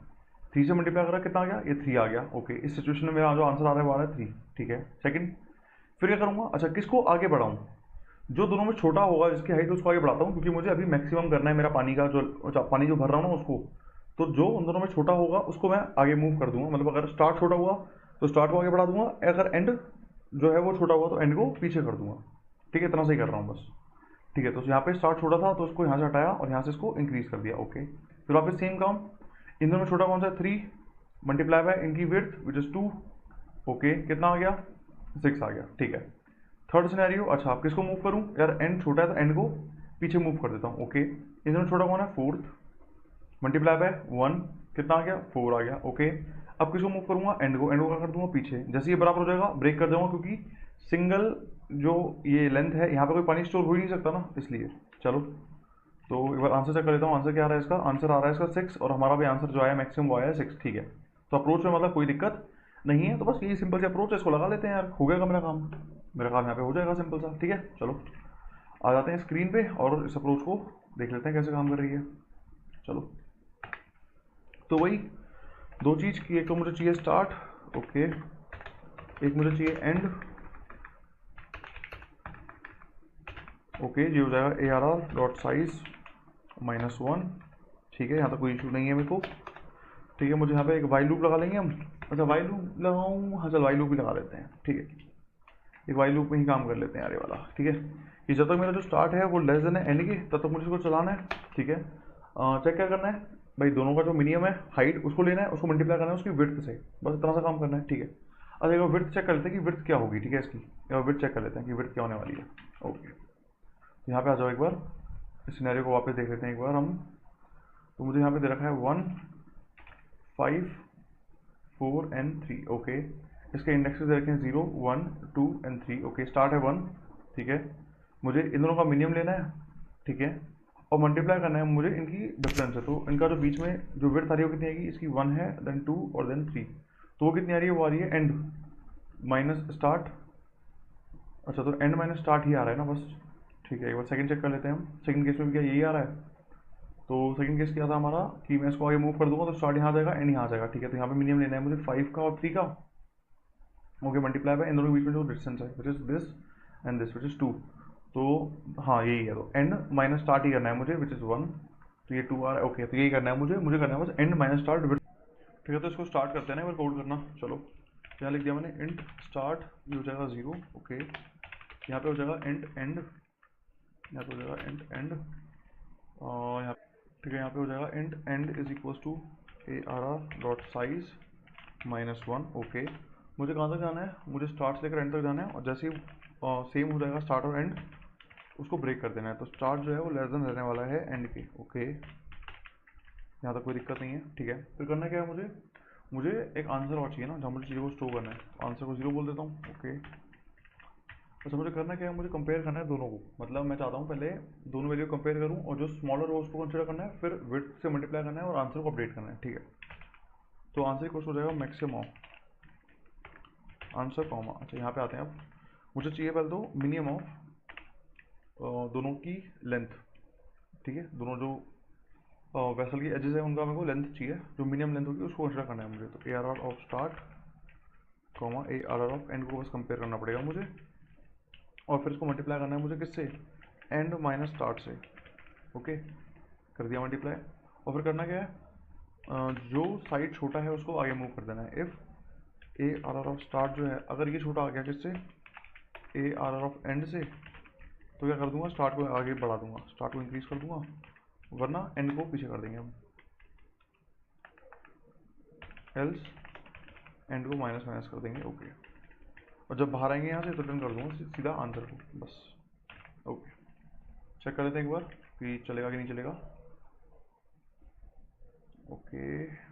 A: से मल्टीप्लाई करा कितना आ गया, ये 3 आ गया, ओके। इस सिचुएशन में मेरा जो आंसर आ रहा है वो आ रहा है 3, ठीक है। सेकंड फिर क्या करूँगा, अच्छा किसको आगे बढ़ाऊँ, जो दोनों में छोटा होगा जिसकी हाइट उसको आगे बढ़ाता हूँ, क्योंकि मुझे अभी मैक्सिमम करना है मेरा पानी का जो पानी जो भर रहा हूँ ना उसको, तो जो उन दोनों में छोटा होगा उसको मैं आगे मूव कर दूंगा। मतलब अगर स्टार्ट छोटा हुआ तो स्टार्ट को आगे बढ़ा दूंगा, अगर एंड जो है वो छोटा हुआ तो एंड को पीछे कर दूंगा, ठीक है। इतना सही कर रहा हूँ बस, ठीक है। तो यहाँ पे स्टार्ट छोटा था तो उसको यहाँ से हटाया और यहाँ से इसको इंक्रीज कर दिया, ओके। फिर वापस सेम काम, इन दोनों में छोटा कौन सा है 3, मल्टीप्लाई बाय इनकी विड्थ विच इज 2, ओके। कितना आ गया 6 आ गया, ठीक है। थर्ड सिनेरियो, अच्छा आप किसको मूव करूँ यार, एंड छोटा है तो एंड को पीछे मूव कर देता हूँ, ओके। इन दोनों छोटा कौन है 4th, मल्टीप्लाई बाय 1, कितना आ गया 4 आ गया, ओके। अब किसको मूव करूंगा, एंड को क्या कर दूंगा पीछे, जैसे ये बराबर हो जाएगा ब्रेक कर दूंगा, क्योंकि सिंगल जो ये लेंथ है यहाँ पे कोई पानी स्टोर हो ही नहीं सकता ना, इसलिए। चलो तो एक बार आंसर चेक कर लेता हूँ, आंसर क्या आ रहा है इसका, आंसर आ रहा है इसका 6, और हमारा भी आंसर जो आया मैक्सिमम वो आया 6, ठीक है। तो अप्रोच में मतलब कोई दिक्कत नहीं है, तो बस यही सिंपल सी अप्रोच है, इसको लगा लेते हैं यार, हो गएगा मेरा काम, यहाँ पे हो जाएगा सिंपल सा, ठीक है। चलो आ जाते हैं स्क्रीन पे और इस अप्रोच को देख लेते हैं कैसे काम कर रही है। चलो तो वही दो चीज़ की, एक तो मुझे चाहिए स्टार्ट, ओके, एक मुझे चाहिए एंड, ओके। ये हो जाएगा ARR डॉट साइज -1, ठीक है। यहाँ तक कोई इशू नहीं है मेरे को, ठीक है। मुझे यहाँ पे एक वाइल लूप लगा लेंगे हम, अच्छा वाइल लूप लगाऊँ, हाँ चल वाइल लूप भी लगा लेते हैं, ठीक है। एक वाइल लूप में ही काम कर लेते हैं यार ये वाला, ठीक है। कि जब तक मेरा जो स्टार्ट है वो लेस देन है एंड के, तब तक मुझे इसको चलाना है, ठीक है। चेक क्या करना है भाई, दोनों का जो मिनिमम है हाइट उसको लेना है, उसको मल्टीप्लाई करना है उसकी विड्थ से, बस इतना सा काम करना है, ठीक है। अब एक बार विड्थ चेक कर लेते हैं कि विड्थ क्या होगी, ठीक है, इसकी एक बार विड्थ चेक कर लेते हैं कि विड्थ क्या होने वाली है। ओके, यहाँ पे आ जाओ एक बार, इस सिनेरियो को वापस देख लेते हैं एक बार हम। तो मुझे यहाँ पे दे रखा है 1 5 4 एंड 3, ओके। इसके इंडेक्सेस दे रखे हैं 0 1 2 एंड 3, ओके। स्टार्ट है 1, ठीक है। मुझे इन दोनों का मिनिमम लेना है, ठीक है, और मल्टीप्लाई करना है मुझे इनकी डिफरेंस है। तो इनका जो बीच में जो विड्थ आ रही है वो कितनी आएगी, इसकी 1 है, देन 2 और देन 3, तो वो कितनी आ रही है, वो आ रही है एंड माइनस स्टार्ट। अच्छा, तो एंड माइनस स्टार्ट ही आ रहा है ना, बस ठीक है। एक बार सेकंड चेक कर लेते हैं हम, सेकंड केस में भी क्या यही आ रहा है। तो सेकंड केस क्या था हमारा कि मैं इसको आगे मूव कर दूंगा तो स्टार्ट यहाँ आ जाएगा, एंड यहाँ आ जाएगा, ठीक है। तो यहाँ पे मिनिमम लेना है मुझे 5 का और 3 का, ओके। मल्टीप्लाई बाय इन दोनों के बीच में जो डिस्टेंस है which is this and this which is 2, तो हाँ यही है। तो एंड माइनस स्टार्ट ही करना है मुझे विच इज 1, तो ये 2 आ रहा है, ओके। तो यही करना है मुझे करना है बस एंड माइनस स्टार्ट, ठीक है। तो इसको स्टार्ट करते हैं ना, एक बार कोड करना, चलो। यहाँ लिख दिया मैंने इंट स्टार्ट, ये हो जाएगा 0, ओके। यहाँ पे हो जाएगा एंड एंड, यहाँ पे हो जाएगा एंड एंड, और यहाँ, ठीक है, यहाँ पे हो जाएगा end end is equals to ARR dot size -1, okay. मुझे कहाँ तक जाना है, मुझे स्टार्ट से लेकर एंड तक जाना है, और जैसे ही सेम हो जाएगा स्टार्ट और एंड, उसको ब्रेक कर देना है। तो स्टार्ट जो है वो लेस देन रहने वाला है एंड के, ओके। यहाँ तक कोई दिक्कत नहीं है, ठीक है। फिर करना क्या है मुझे एक आंसर और चाहिए ना, जहाँ मुझे चीज़ों को स्टोर करना है। तो आंसर को 0 बोल देता हूँ, ओके। अच्छा, मुझे करना क्या है, मुझे कंपेयर करना है दोनों को, मतलब मैं चाहता हूँ पहले दोनों वैल्यू कंपेयर करूँ, और जो स्मॉलर हो उसको कंसिडर करना है, फिर विड्थ से मल्टीप्लाई करना है और आंसर को अपडेट करना है, ठीक है। तो आंसर इक्वल हो जाएगा मैक्सिमम ऑफ आंसर कॉमा, अच्छा यहाँ पे आते हैं अब। मुझे चाहिए पहले तो मिनिमम ऑफ दोनों की लेंथ, ठीक है। दोनों जो वेसल की एजेस है उनका मेरे को लेंथ चाहिए, जो मिनिमम लेंथ होगी उसको कंसिडर करना है मुझे। तो ARR of start comma ARR of and को बस कंपेयर करना पड़ेगा मुझे, और फिर इसको मल्टीप्लाई करना है मुझे किससे, एंड माइनस स्टार्ट से, ओके। कर दिया मल्टीप्लाई, और फिर करना क्या है, जो साइड छोटा है उसको आगे मूव कर देना है। इफ़ ARR ऑफ स्टार्ट जो है, अगर ये छोटा आ गया किससे, ARR ऑफ एंड से, तो क्या कर दूंगा, स्टार्ट को आगे बढ़ा दूंगा, स्टार्ट को इंक्रीज कर दूंगा, वरना एंड को पीछे कर देंगे हम, एल्स एंड को माइनस माइनस कर देंगे, ओके। और जब बाहर आएंगे यहाँ से तो रिटर्न कर दूंगा सीधा आंसर को, बस, ओके। चेक कर लेते हैं एक बार कि चलेगा कि नहीं चलेगा, ओके।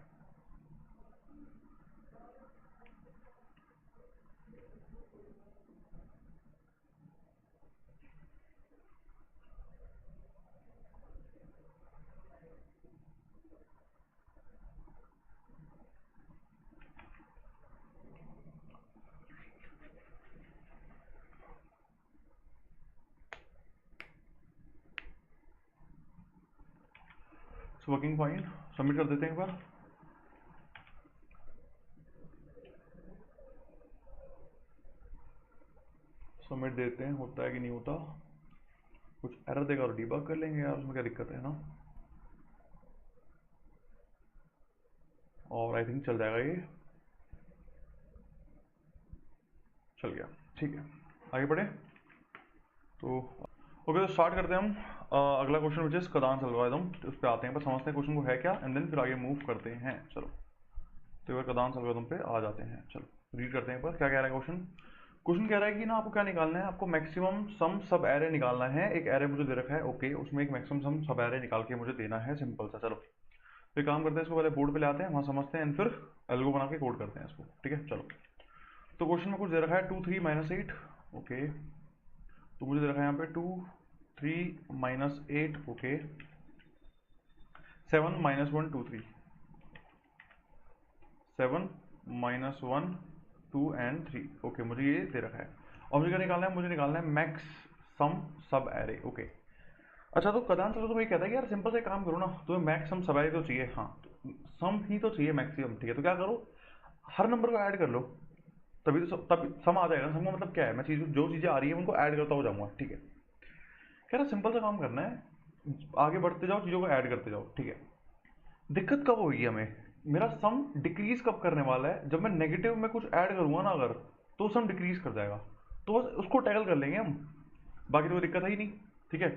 A: वर्किंग फाइन, सबमिट कर देते हैं एक बार। सबमिट देते हैं, होता है कि नहीं होता, कुछ एरर देगा और डीबग कर लेंगे यार, उसमें क्या दिक्कत है ना। और आई थिंक चल जाएगा ये, चल गया, ठीक है। आगे बढ़े तो ओके, तो स्टार्ट करते हैं हम। अगला क्वेश्चन विच इज कदान एल्गोरिथम, तो उस पर आते हैं, बस समझते हैं क्वेश्चन को है क्या, एंड देन फिर आगे मूव करते हैं, चलो। तो एक बार कदान एल्गोरिथम पे आ जाते हैं, चलो रीड करते हैं एक बार क्या कह रहा है क्वेश्चन कह रहा है कि ना आपको क्या निकालना है, आपको मैक्सिमम सम सब एरे निकालना है। एक एरे मुझे दे रखा है, ओके, उसमें एक मैक्सिमम सम सब एरे निकाल के मुझे देना है, सिंपल सा। चलो तो काम करते हैं, इसको पहले बोर्ड पे ले आते हैं, वहाँ समझते हैं, फिर एल्गो बना के कोड करते हैं इसको, ठीक है। चलो, तो क्वेश्चन में कुछ दे रखा है 2 3 -8, ओके। तो मुझे दे रखा है यहाँ पे 2 3 -8, ओके। 7 -1 2 3, 7 -1 2 and 3, okay. मुझे ये दे रखा है, और मुझे क्या निकालना है, मुझे निकालना है मैक्स सम सब एरे, ओके। अच्छा, तो कदान सर तो ये कहता है कि यार सिंपल से काम करो ना, तुम्हें मैक्स सम सब एरे तो चाहिए, हाँ, सम ही तो चाहिए मैक्सिमम, ठीक है। तो क्या करो, हर नंबर को ऐड कर लो, तभी तो तभी सम आ जाएगा। सम का मतलब क्या है, मैं जो चीज़ें आ रही है उनको ऐड करता हो जाऊंगा, ठीक है। कह रहा सिंपल सा काम करना है, आगे बढ़ते जाओ, चीज़ों को ऐड करते जाओ, ठीक है। दिक्कत कब होगी हमें, मेरा सम डिक्रीज कब करने वाला है, जब मैं नेगेटिव में कुछ ऐड करूंगा ना अगर, तो सम डिक्रीज कर जाएगा, तो बस उसको टैकल कर लेंगे हम। बाकी तो कोई दिक्कत है ही नहीं, ठीक है।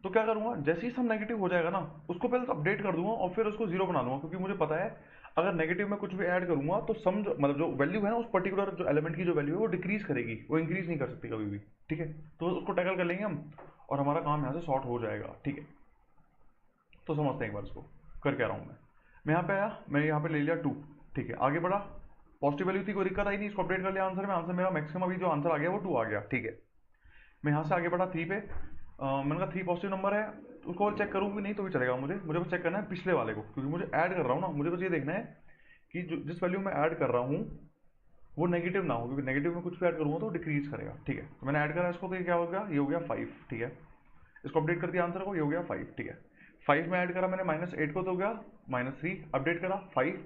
A: तो क्या करूंगा, जैसे ही सम नेगेटिव हो जाएगा ना, उसको पहले तो अपडेट कर दूंगा और फिर उसको जीरो बना दूंगा, क्योंकि मुझे पता है अगर नेगेटिव में कुछ भी ऐड करूंगा तो सम जो मतलब जो वैल्यू है ना, उस पर्टिकुलर जो एलिमेंट की जो वैल्यू है वो डिक्रीज करेगी, वो इंक्रीज नहीं कर सकती कभी भी, ठीक है। तो उसको टैकल कर लेंगे हम और हमारा काम यहाँ से सॉर्ट हो जाएगा, ठीक है। तो समझते हैं एक बार इसको कर क्या रहा हूँ मैं यहाँ पे आया, मैंने यहाँ पे ले लिया 2, ठीक है। आगे बढ़ा, पॉजिटिव वैल्यू थी, कोई दिक्कत आई नहीं, इसको अपडेट कर लिया आंसर में, आंसर मेरा मैक्सिमम अभी जो आंसर आ गया वो 2 आ गया, ठीक है। मैं यहाँ से आगे बढ़ा 3 पे, मैंने कहा 3 पॉजिटिव नंबर है, उसको चेक करूँ भी नहीं तो भी चलेगा, मुझे बस चेक करना है पिछले वाले को, क्योंकि मुझे ऐड कर रहा हूँ ना, मुझे बस ये देखना है कि जो जिस वैल्यू में ऐड कर रहा हूँ वो नेगेटिव ना हो, क्योंकि नेगेटिव में कुछ भी ऐड करूँगा तो डिक्रीज करेगा, ठीक है। तो मैंने ऐड करा इसको, तो ये क्या हो गया, ये हो गया 5, ठीक है। इसको अपडेट कर दिया आंसर को, ये हो गया 5, ठीक है। 5 में ऐड करा मैंने -8 को, तो हो गया -3, अपडेट करा 5।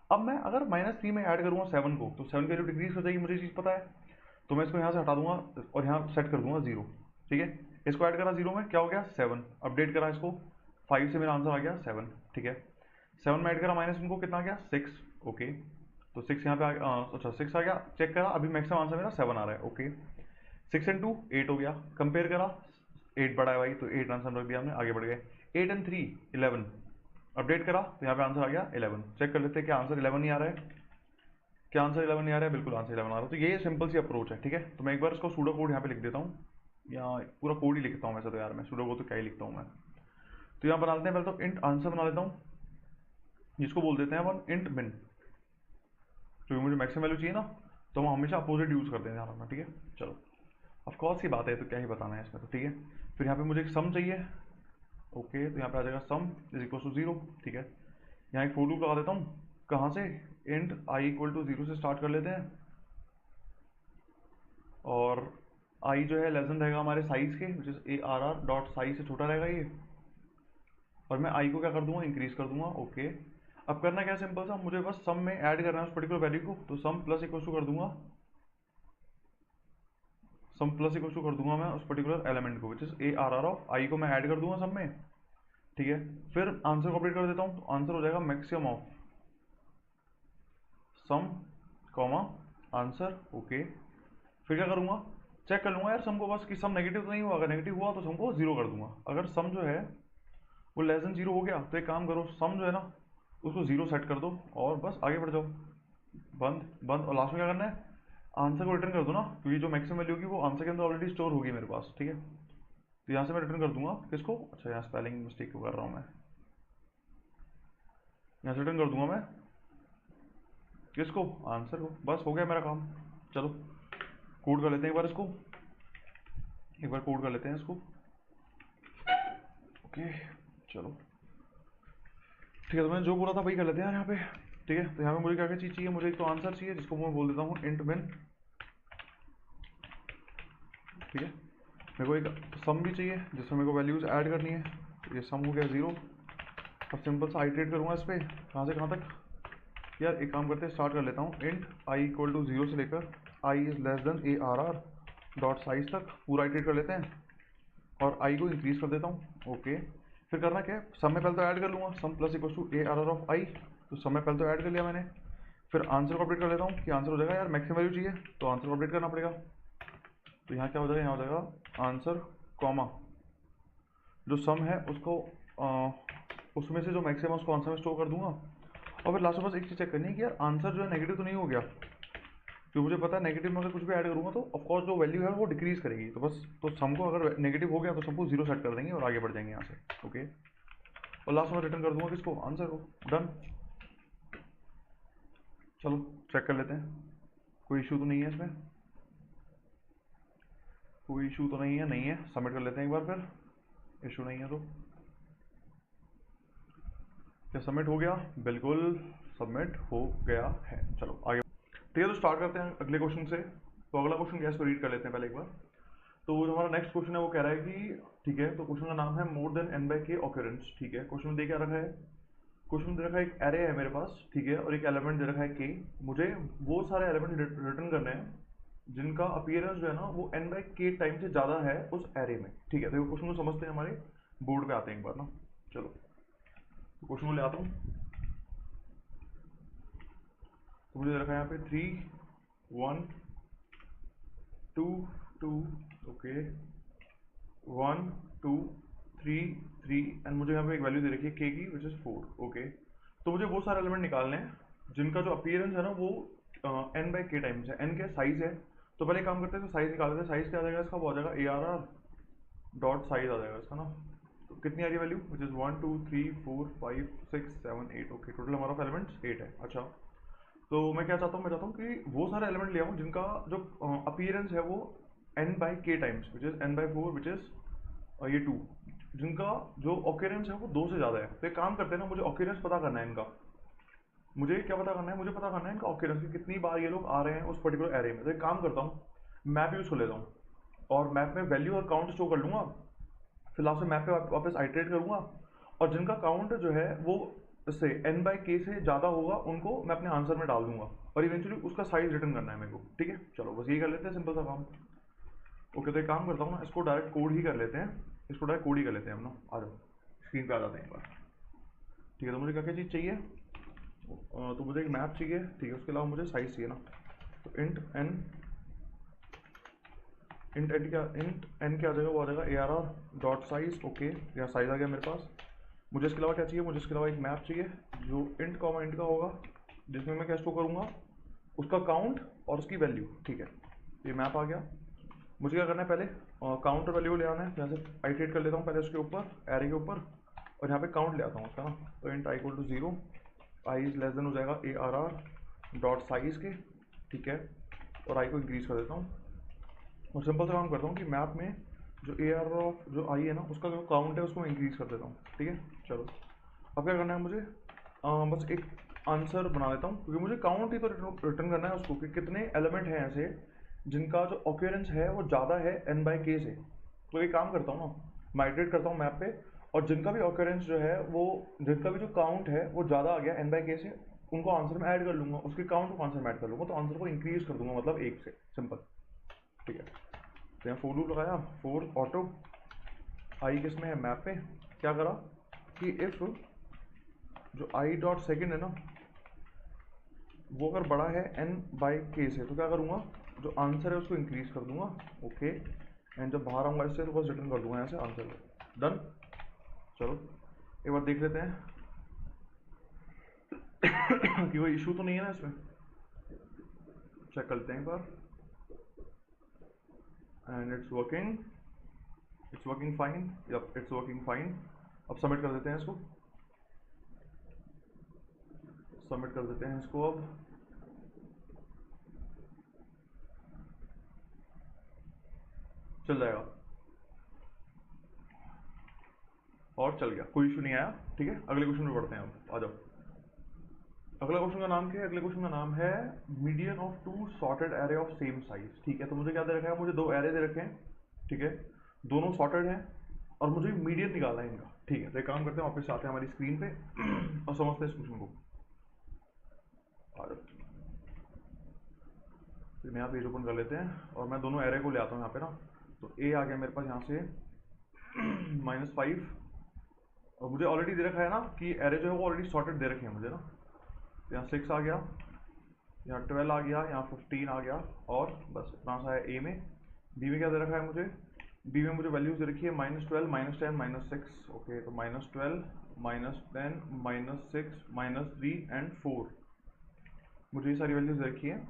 A: अब मैं अगर -3 में ऐड करूँगा 7 को, तो 7 की वैल्यू डिक्रीज हो जाएगी, मुझे चीज़ पता है। तो मैं इसको यहाँ से हटा दूंगा और यहाँ सेट कर दूंगा 0, ठीक है। इसको ऐड करा 0 में, क्या हो गया 7, अपडेट करा इसको, 5 से मेरा आंसर आ गया 7, ठीक है। 7 में ऐड करा माइनस इनको, कितना आ गया 6, ओके। तो 6 यहाँ पे अच्छा 6 आ गया, चेक करा, अभी मैक्सिमम आंसर मेरा 7 आ रहा है, ओके। 6 × 2 8 हो गया, कंपेयर करा 8 बड़ा है भाई, तो 8 आंसर रख दिया हमने, आगे बढ़ गए। 8 × 3 11, अपडेट करा तो यहाँ पे आंसर आ गया 11। चेक कर लेते हैं क्या आंसर 11 ही आ रहा है, क्या आंसर 11 नहीं आ रहा है, बिल्कुल आंसर 11 आ रहा है। तो ये सिंपल सी अप्रोच है, ठीक है। तो मैं एक बार इसको सूडो कोड यहाँ पे लिख देता हूँ, या पूरा कोड ही लिखता हूँ वैसे तो यार, मैं सूडो कोड तो क्या ही लिखता हूँ मैं। तो यहाँ बना लेते हैं पहले तो इंट आंसर बना लेता हूँ, जिसको बोल देते हैं अपन इंट मिन, क्योंकि मुझे मैक्सिमम वैल्यू चाहिए ना, तो हम हमेशा अपोजिट यूज करते हैं ध्यान रखना, ठीक है। चलो ऑफकोर्स की बात है, तो क्या ही बताना है इसमें, तो ठीक है। फिर यहाँ पे मुझे एक सम चाहिए, ओके। तो यहाँ पे आ जाएगा सम इज इक्वल टू 0, ठीक है। यहाँ एक फोर लूप लगा देता हूँ, कहाँ से, इंट आई इक्वल टू 0 से स्टार्ट कर लेते हैं, और आई जो है लेसन रहेगा हमारे साइज के, विच is A R R dot size से छोटा रहेगा ये, और मैं आई को क्या कर दूंगा, इंक्रीज कर दूंगा, ओके। अब करना क्या, सिंपल सा, मुझे बस सम में ऐड करना है उस पर्टिकुलर वैल्यू को, तो सम प्लस इक्वल टू कर दूंगा, सम प्लस इक्वल टू कर दूंगा मैं उस पर्टिकुलर एलिमेंट को, which is A R R of I को मैं ऐड कर दूंगा सम में, ठीक है। फिर आंसर को अपडेट कर देता हूँ, तो आंसर हो जाएगा maximum of sum comma answer, okay. फिर क्या करूंगा, चेक कर लूंगा यार सम को बस कि सम नेगेटिव तो नहीं हुआ, अगर नेगेटिव हुआ तो सम को 0 कर दूंगा। अगर सम जो है वो लेस देन 0 हो गया, तो एक काम करो, सम जो है ना उसको 0 सेट कर दो और बस आगे बढ़ जाओ, बंद बंद। और लास्ट में क्या करना है, आंसर को रिटर्न कर दो ना, क्योंकि जो मैक्सिमम वैल्यू होगी वो आंसर के अंदर ऑलरेडी स्टोर होगी मेरे पास, ठीक है। तो यहाँ से मैं रिटर्न कर दूंगा किसको, अच्छा यहाँ स्पेलिंग मिस्टेक को कर रहा हूँ मैं, यहाँ से रिटर्न कर दूंगा मैं किसको, आंसर को, बस हो गया मेरा काम। चलो कोड कर लेते हैं एक बार इसको, एक बार कोड कर लेते हैं इसको, ओके। चलो ठीक है, तो मैंने जो बोला था वही कर लेते हैं यार यहाँ पे, ठीक है। तो यहाँ पे मुझे क्या क्या चीज़ चाहिए, मुझे एक तो आंसर चाहिए, जिसको मैं बोल देता हूँ इंट मिन, ठीक है। मेरे को एक सम भी चाहिए जिसमें मेरे को वैल्यूज ऐड करनी है, तो ये सम हो गया 0। अब सिंपल सा आइटरेट करूँगा इस पर, कहाँ से कहाँ तक, यार एक काम करते हैं, स्टार्ट कर लेता हूँ, इंट आई इक्वल टू 0 से लेकर I is less than A R R dot size तक पूरा आइटरेट कर लेते हैं, और आई को इंक्रीज कर देता हूँ, ओके। फिर करना क्या है, सम में पहले तो ऐड कर लूँगा, sum plus equal to A R R of I, तो सम में पहले तो ऐड कर लिया मैंने। फिर आंसर को अपडेट कर लेता हूँ कि आंसर हो जाएगा यार मैक्सिमम वैल्यू चाहिए, तो आंसर को अपडेट करना पड़ेगा। तो यहाँ क्या हो जाएगा, यहाँ हो जाएगा आंसर कॉमा जो सम है उसको उसमें से जो मैक्सिमम उसको आंसर में स्टोर कर दूंगा। और फिर लास्ट में बस एक चीज़ चेक करनी है कि यार आंसर जो है नेगेटिव तो नहीं हो गया, क्योंकि मुझे पता है नेगेटिव में अगर कुछ भी ऐड करूँगा तो ऑफकोर्स जो वैल्यू है वो डिक्रीज करेगी, तो बस तो सम को अगर नेगेटिव हो गया तो सबको 0 सेट कर देंगे और आगे बढ़ जाएंगे यहाँ से, ओके। और लास्ट में रिटर्न कर दूंगा किसको, आंसर को, डन। चलो चेक कर लेते हैं, कोई इशू तो नहीं है इसमें, कोई इशू तो नहीं है, नहीं है, सबमिट कर लेते हैं एक बार फिर, इशू नहीं है तो। क्या सबमिट हो गया, बिल्कुल सबमिट हो गया है। चलो आगे, ठीक है। तो स्टार्ट करते हैं अगले क्वेश्चन से। तो अगला क्वेश्चन क्या है, इसको रीड कर लेते हैं पहले एक बार। तो जो हमारा नेक्स्ट क्वेश्चन है वो कह रहा है कि, ठीक है, तो क्वेश्चन का नाम है मोर देन n बाई के ऑक्यूरेंस, ठीक है। क्वेश्चन में दे क्या रखा है, क्वेश्चन में दे रखा है एक एरे है मेरे पास, ठीक है, और एक एलिमेंट दे रखा है के। मुझे वो सारे एलिमेंट रिटर्न करने हैं जिनका अपीयरेंस जो है ना वो n बाई के टाइम से ज़्यादा है उस एरे में, ठीक है। तो ये क्वेश्चन को समझते हैं, हमारे बोर्ड पे आते हैं एक बार ना। चलो तो क्वेश्चन को ले आता हूँ। तो मुझे रखा है यहाँ पे 3 1 2 2, ओके। 1 2 3 3 एंड मुझे यहाँ पे एक वैल्यू दे रखी है के की विच इज़ 4। ओके, तो मुझे वो सारे एलिमेंट निकालने हैं जिनका जो अपीयरेंस है ना वो एन बाई के टाइम्स है। एन क्या साइज है, तो पहले काम करते हैं, साइज निकाल लेते हैं। साइज क्या आ जाएगा इसका, वो आ जाएगा A R R dot size आ जाएगा इसका ना। तो कितनी आ रही है value, which is 1 2 3 4 5 6 7 8। Okay, total हमारा एलिमेंट्स 8 है। अच्छा, तो मैं क्या चाहता हूँ, मैं चाहता हूँ कि वो सारे एलिमेंट ले आऊँ जिनका जो अपीयरेंस है वो एन बाई के times which is an by 4 which is ये 2, जिनका जो ऑक्यूरेंस है वो 2 से ज़्यादा है। तो एक काम करते हैं ना, मुझे ऑक्यूरेंस पता करना है इनका। मुझे क्या पता करना है, मुझे पता करना है इनका ऑक्यूरेंस कि कितनी बार ये लोग आ रहे हैं उस पर्टिकुलर एरे में। तो एक काम करता हूँ, मैप यूज़ कर लेता हूँ और मैप में वैल्यू और काउंट शो कर लूँगा। फिर लास्ट में मैप पे वापस आइटरेट करूँगा और जिनका काउंट जो है वो इससे एन बाई के से ज़्यादा होगा उनको मैं अपने आंसर में डाल दूंगा और इवेंचुअली उसका साइज रिटर्न करना है मेरे को। ठीक है, चलो बस यही कर लेते हैं, सिंपल सा काम। ओके, तो एक काम करता हूँ ना, इसको डायरेक्ट कोड ही कर लेते हैं, इसको डायरेक्ट कोड ही कर लेते हैं हम ना। आ जाओ स्क्रीन पे आ जाते हैं एक बार। ठीक है, तो मुझे क्या क्या चीज़ चाहिए, तो मुझे एक मैप चाहिए। ठीक है, उसके अलावा मुझे साइज चाहिए ना। तो इंट एन क्या आ जाएगा, वो आ जाएगा A R R dot size. Okay, यहाँ साइज आ गया मेरे पास। मुझे इसके अलावा क्या चाहिए, मुझे इसके अलावा एक मैप चाहिए जो इंट कॉमा इंट का होगा, जिसमें मैं क्या स्टोर करूँगा, उसका काउंट और उसकी वैल्यू। ठीक है, ये मैप आ गया। मुझे क्या करना है, पहले काउंट और वैल्यू ले आना है। यहाँ से आइटरेट कर लेता हूँ पहले उसके ऊपर, एरे के ऊपर, और यहाँ पे काउंट ले आता हूँ उसका ना। तो int I equal to 0, I is less than हो जाएगा A R R dot size के। ठीक है, और आई को इंक्रीज कर देता हूँ और सिंपल सा काम करता हूँ कि मैप में जो ए आर ऑफ जो आई है ना उसका जो काउंट है उसको मैं इंक्रीज कर देता हूँ। ठीक है, चलो अब क्या करना है मुझे, बस एक आंसर बना लेता हूँ क्योंकि मुझे काउंट ही तो रिटर्न करना है उसको कि कितने एलिमेंट हैं ऐसे जिनका जो ऑक्यूरेंस है वो ज़्यादा है एन बाई के से। तो एक काम करता हूँ ना, माइग्रेट करता हूँ मैप पे और जिनका भी ऑक्यूरेंस जो है वो, जिनका भी जो काउंट है वो ज़्यादा आ गया एन बाई के से, उनको आंसर में ऐड कर लूँगा, उसके काउंट को आंसर में ऐड कर लूँगा, तो आंसर को इंक्रीज कर दूंगा, मतलब 1 से, सिंपल। ठीक है, तो यहाँ फोर लूप लगाया, फोर ऑटो आई किस में है, मैप पे। क्या करा कि इफ जो आई डॉट सेकेंड है ना वो अगर बड़ा है एन बाई के से, तो क्या करूँगा, जो आंसर है उसको इंक्रीज कर दूंगा। ओके, एंड जब बाहर आऊँगा इससे तो बस रिटर्न कर दूंगा यहाँ से आंसर को। डन, चलो एक बार देख लेते हैं कि कोई इशू तो नहीं है ना इसमें। चेक करते हैं एक बार, and it's working fine. Yep, it's working fine. अब सबमिट कर देते हैं इसको, सबमिट कर देते हैं इसको। अब चल जाएगा और चल गया, कोई इशू नहीं आया। ठीक है, अगले क्वेश्चन में बढ़ते हैं। अब आ जाओ, अगला क्वेश्चन का नाम क्या है, अगले क्वेश्चन का नाम है median of two sorted array of same size. ठीक है, तो मुझे क्या दे रखा है, मुझे दो एरे दे रखे हैं। ठीक है, दोनों सॉर्टेड हैं और मुझे मीडियन निकालना है इनका। ठीक है, तो एक काम करते हैं, वापस आते हैं हमारी स्क्रीन पे और समझते हैं इस क्वेश्चन को। आ जाओ, फिर मैं यहाँ पेज ओपन कर लेते हैं और मैं दोनों एरे को ले आता हूँ यहाँ पे ना। तो ए आ गया मेरे पास यहाँ से -5, और मुझे ऑलरेडी दे रखा है ना कि एरे जो है वो ऑलरेडी सॉर्टेड दे रखे हैं मुझे ना। तो यहाँ 6 आ गया, यहाँ 12 आ गया, यहाँ 15 आ गया, और बस इतना सा है ए में। बी में क्या दे रखा है मुझे, बी में मुझे वैल्यूज दे रखी है -12, -10, -6। ओके, तो -12, -10, -6, -3 एंड 4, मुझे ये सारी वैल्यूज दे रखी है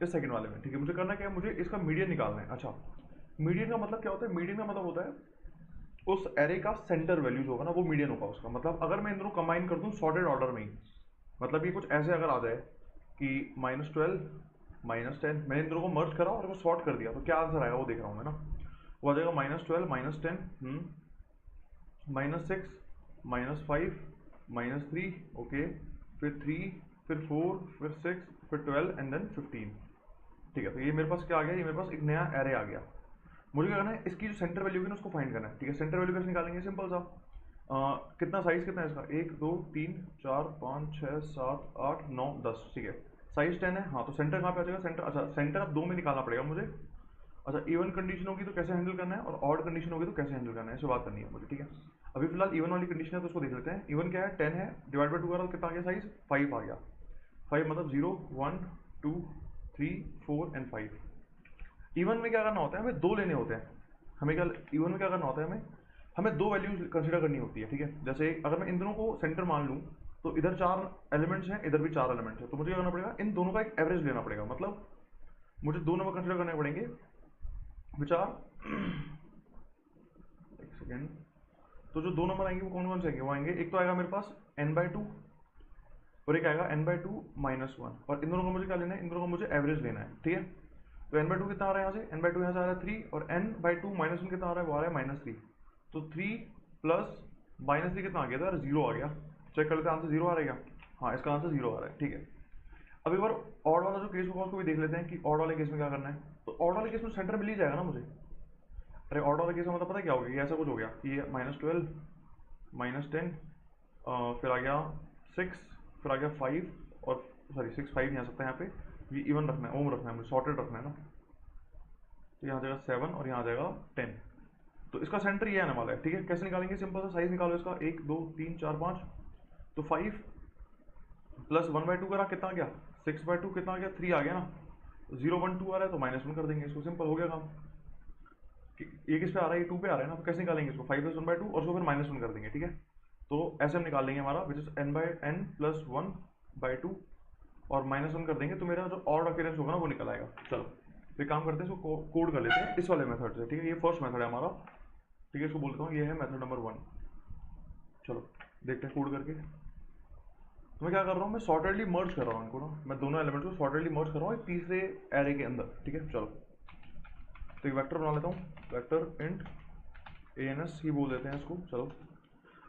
A: इस सेकंड वाले में। ठीक है, मुझे करना क्या है, मुझे इसका मीडियन निकालना है। अच्छा, मीडियन का मतलब क्या होता है, मीडियन का मतलब होता है उस एरे का सेंटर वैल्यू जो होगा ना वो मीडियन होगा उसका। मतलब अगर मैं इन दोनों कंबाइन कर दूं सॉर्टेड ऑर्डर में ही, मतलब ये कुछ ऐसे अगर आ जाए कि -12, -10, मैंने इन दोनों को मर्ज करा और उसको सॉर्ट कर दिया, तो क्या आंसर आएगा वो देख रहा हूँ मैं ना। वो आ जाएगा -12, -10, -6, -5, -3। ओके, फिर 3, फिर 4, फिर 6, फिर 12 एंड देन 15। ठीक है, तो ये मेरे पास क्या आ गया, ये मेरे पास एक नया एरे आ गया। मुझे क्या करना है, इसकी जो सेंटर वैल्यू है ना उसको फाइंड करना है। ठीक है, सेंटर वैल्यू कैसे निकालेंगे, सिंपल सा, कितना साइज कितना है इसका, 1 2 3 4 5 6 7 8 9 10। ठीक है, साइज 10 है। हाँ, तो सेंटर कहाँ पे आ जाएगा, सेंटर, अच्छा सेंटर अब 2 में निकालना पड़ेगा मुझे। अच्छा, इवन कंडीशन होगी तो कैसे हैंडल करना है और ऑड कंडीशन होगी तो कैसे हैंडल करना है, इसे बात करनी है मुझे। ठीक है, अभी फिलहाल इवन वाली कंडीशन है तो उसको देख लेते हैं। इवन क्या है, 10 है, डिवाइड बाई 2 करा तो कितना आ गया साइज, 5 आ गया। 5 मतलब 0 1 2 3 4 एंड 5। इवन में क्या करना होता है, हमें 2 लेने होते हैं। हमें क्या इवन में क्या करना होता है, हमें हमें दो वैल्यूज कंसिडर करनी होती है, ठीक है। जैसे अगर मैं इन दोनों को सेंटर मान लूँ तो इधर 4 एलिमेंट्स हैं, इधर भी 4 एलिमेंट्स हैं, तो मुझे क्या करना पड़ेगा, इन दोनों का एक एवरेज लेना पड़ेगा। मतलब मुझे दो नंबर कंसिडर करने पड़ेंगे विचार, एक सेकेंड। तो जो दो नंबर आएंगे वो कौन कौन से आएंगे, वो आएंगे, एक तो आएगा मेरे पास n/2 और एक आएगा n/2 -1। और इन दोनों का मुझे क्या लेना है, इन दोनों का मुझे एवरेज लेना है, ठीक है। तो n/2 कितना आ रहा है यहाँ से, n/2 यहाँ से आ रहा है 3, और n/2 -1 कितना आ रहा है, वो आ रहा है -3। तो 3 प्लस -3 कितना आ गया था यार, 0 आ गया। चेक कर लेते हैं आंसर 0 आ रहा है क्या, हाँ इसका आंसर 0 आ रहा है, ठीक है। अब एक बार ऑड वाला जो केस होगा उसको भी देख लेते हैं कि ऑड वाले केस में क्या करना है। तो ऑड वाले केस में सेंटर मिल ही जाएगा ना मुझे। अरे ऑड वाले केस में मतलब पता है क्या हो गया, ये ऐसा कुछ हो गया कि ये -12 -10, फिर आ गया 6, फिर आ गया 5, और सॉरी 6 5 नहीं आ सकता यहाँ पे, ये इवन रखना है, ओम रखना है मुझे, सॉर्टेड रखना है ना। तो यहाँ जाएगा 7 और यहाँ जाएगा 10। तो इसका सेंटर ये आने वाला है, ठीक है। कैसे निकालेंगे, सिंपल सा साइज निकालो इसका, 1 2 3 4 5। तो 5 प्लस 1/2 करा कितना आ गया, 6/2 कितना आ गया, 3 आ गया ना। 0 1 2 आ रहा है तो -1 कर देंगे इसको, सिंपल हो गया काम। ये किस पे आ रहा है, ये 2 पे आ रहा है ना, तो कैसे निकालेंगे इसको, 5 + 1/2 और उसको फिर -1 कर देंगे, ठीक है। तो ऐसे हम निकाल लेंगे हमारा विच इज n + 1/2 और -1 कर देंगे, तो मेरा जो ऑड अपियरेंस होगा ना वो निकल आएगा। चलो तो एक काम करते हैं, इसको कोड कर लेते हैं इस वाले मेथड से, ठीक है। ये फर्स्ट मेथड है हमारा, ठीक है। इसको बोलता हूँ ये है मेथड नंबर 1। चलो देखते हैं कोड करके। तो मैं क्या कर रहा हूँ, मैं सॉर्टेडली मर्ज कर रहा हूँ इनको ना, मैं दोनों एलिमेंट को सॉर्टेडली मर्ज कर रहा हूँ एक तीसरे एरे के अंदर, ठीक है। चलो तो एक वेक्टर बना लेता हूँ, वेक्टर इंट ans ही बोल देते हैं इसको। चलो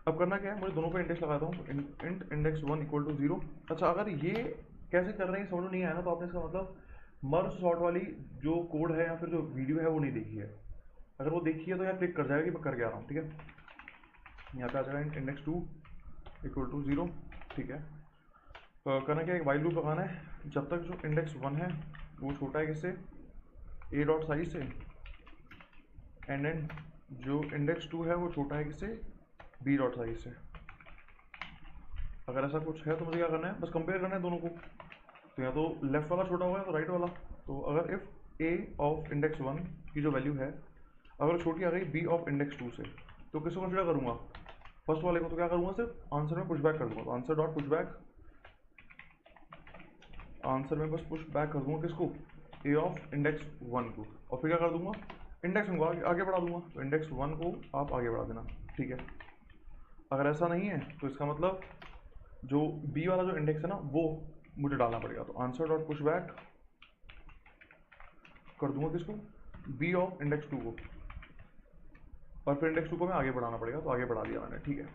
A: अब करना क्या है, मुझे दोनों पे इंडेक्स लगाता हूँ। Int index 1 = 0। अच्छा अगर ये कैसे कर रहे हैं समझ नहीं आया ना, तो आपने इसका मतलब मर्ज सॉर्ट वाली जो कोड है या फिर जो वीडियो है वो नहीं देखी है। अगर वो देखी है तो यहाँ क्लिक कर जाएगा कि मैं कर क्या रहा हूँ, ठीक है। यहाँ पे आ जाएगा इंट इंडेक्स 2 = 0, ठीक है। तो करना क्या है, एक वाइल लूप लगाना है जब तक जो इंडेक्स 1 है वो छोटा है किससे, a डॉट साइज से, एंड जो इंडेक्स 2 है वो छोटा है किससे, b डॉट साइज से। अगर ऐसा कुछ है तो मुझे क्या करना है, बस कंपेयर करना है दोनों को। तो या तो लेफ्ट वाला छोटा होगा या तो राइट वाला। तो अगर इफ a ऑफ इंडेक्स 1 की जो वैल्यू है अगर छोटी आ गई b ऑफ इंडेक्स 2 से, तो किसको कंसिडर करूँगा, फर्स्ट वाले को। तो क्या करूँगा, सिर्फ आंसर में पुश बैक कर दूंगा। तो answer dot push back, answer में बस पुश बैक कर दूंगा किसको, a ऑफ इंडेक्स 1 को, और फिर क्या कर दूंगा, इंडेक्स 1 को आगे बढ़ा दूंगा। तो इंडेक्स 1 को आप आगे बढ़ा देना, ठीक है। अगर ऐसा नहीं है तो इसका मतलब जो b वाला जो इंडेक्स है ना वो मुझे डालना पड़ेगा। तो आंसर डॉट पुश बैक कर दूंगा किसको, b ऑफ इंडेक्स 2 को, और फिर इंडेक्स 2 को मैं आगे बढ़ाना पड़ेगा। तो आगे बढ़ा दिया मैंने, ठीक है।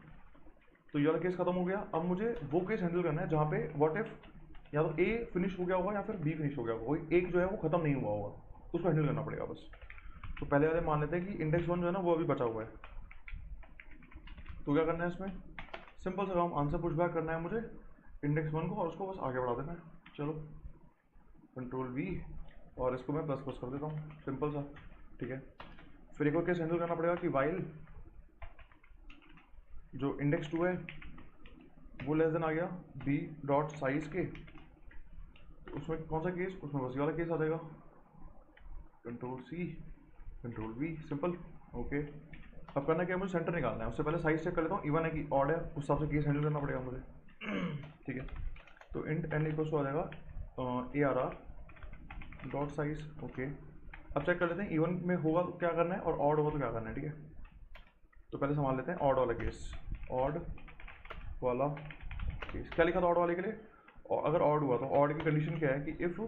A: तो ये वाला केस खत्म हो गया। अब मुझे वो केस हैंडल करना है जहाँ पे व्हाट इफ या तो ए फिनिश हो गया होगा या फिर बी फिनिश हो गया होगा, कोई एक जो है वो खत्म नहीं हुआ होगा, उसको हैंडल करना पड़ेगा बस। तो पहले वाले मान लेते हैं कि इंडेक्स 1 जो है ना वो अभी बचा हुआ है। तो क्या करना है इसमें, सिंपल सा काम, आंसर पुश बैक करना है मुझे इंडेक्स 1 को और उसको बस आगे बढ़ा देना है। चलो कंट्रोल V और इसको मैं प्लस प्लस कर देता हूँ, सिंपल सा, ठीक है। फिर एक और केस हैंडल करना पड़ेगा कि वाइल जो इंडेक्स 2 है वो लेस देन आ गया b डॉट साइज के, तो उसमें कौन सा केस, उसमें बस ये वाला केस आ जाएगा। Control C control V, simple, okay. अब करना क्या है, मुझे सेंटर निकालना है। उससे पहले साइज चेक कर लेता हूँ, इवन है कि ऑड है, उस हिसाब से केस हैंडल करना पड़ेगा मुझे, ठीक है। तो इंट n = आ जाएगा ARR डॉट साइज, ओके। अब चेक कर लेते हैं इवन में होगा तो क्या करना है और ऑड होगा तो क्या करना है, ठीक है। तो पहले संभाल लेते हैं ऑड वाला केस, ऑड वाला केस क्या लिखा था ऑड वाले के लिए, और अगर ऑड हुआ तो ऑड की कंडीशन क्या है कि इफ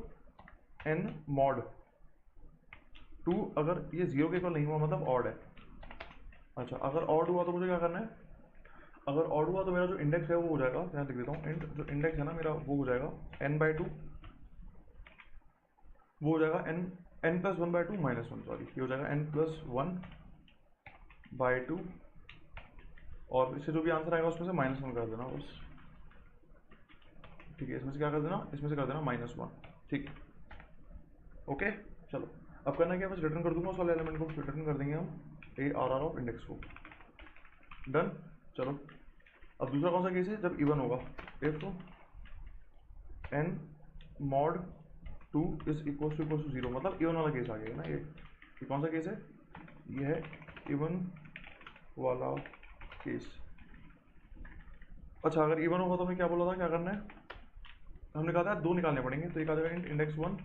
A: n mod 2, अगर ये 0 के इक्वल नहीं हुआ मतलब ऑड है। अच्छा अगर ऑड हुआ तो मुझे क्या करना है, अगर ऑड हुआ तो मेरा जो इंडेक्स है वो हो जाएगा, यहाँ लिख देता हूँ, इंट जो इंडेक्स है ना मेरा वो हो जाएगा n/2, वो हो जाएगा n + 1/2 -1, सॉरी ये हो जाएगा n + 1/2, और इससे जो भी आंसर आएगा उसमें से -1 कर देना बस, ठीक है। इसमें से क्या कर देना, इसमें से कर देना -1, ठीक, ओके। चलो अब करना क्या, बस रिटर्न कर दूंगा उस वाले एलिमेंट को, रिटर्न कर देंगे हम ARR ऑफ इंडेक्स को, डन। चलो अब दूसरा कौन सा केस है, जब इवन होगा, इफ n mod 2 = 0, मतलब इवन वाला केस आ गया ना ये कौन सा केस है, ये है इवन वाला केस। अच्छा, अगर इवन होगा तो हमें क्या बोला था, क्या करना है, हमने कहा था दो निकालने पड़ेंगे। तो एक आ जाएगा इंडेक्स 1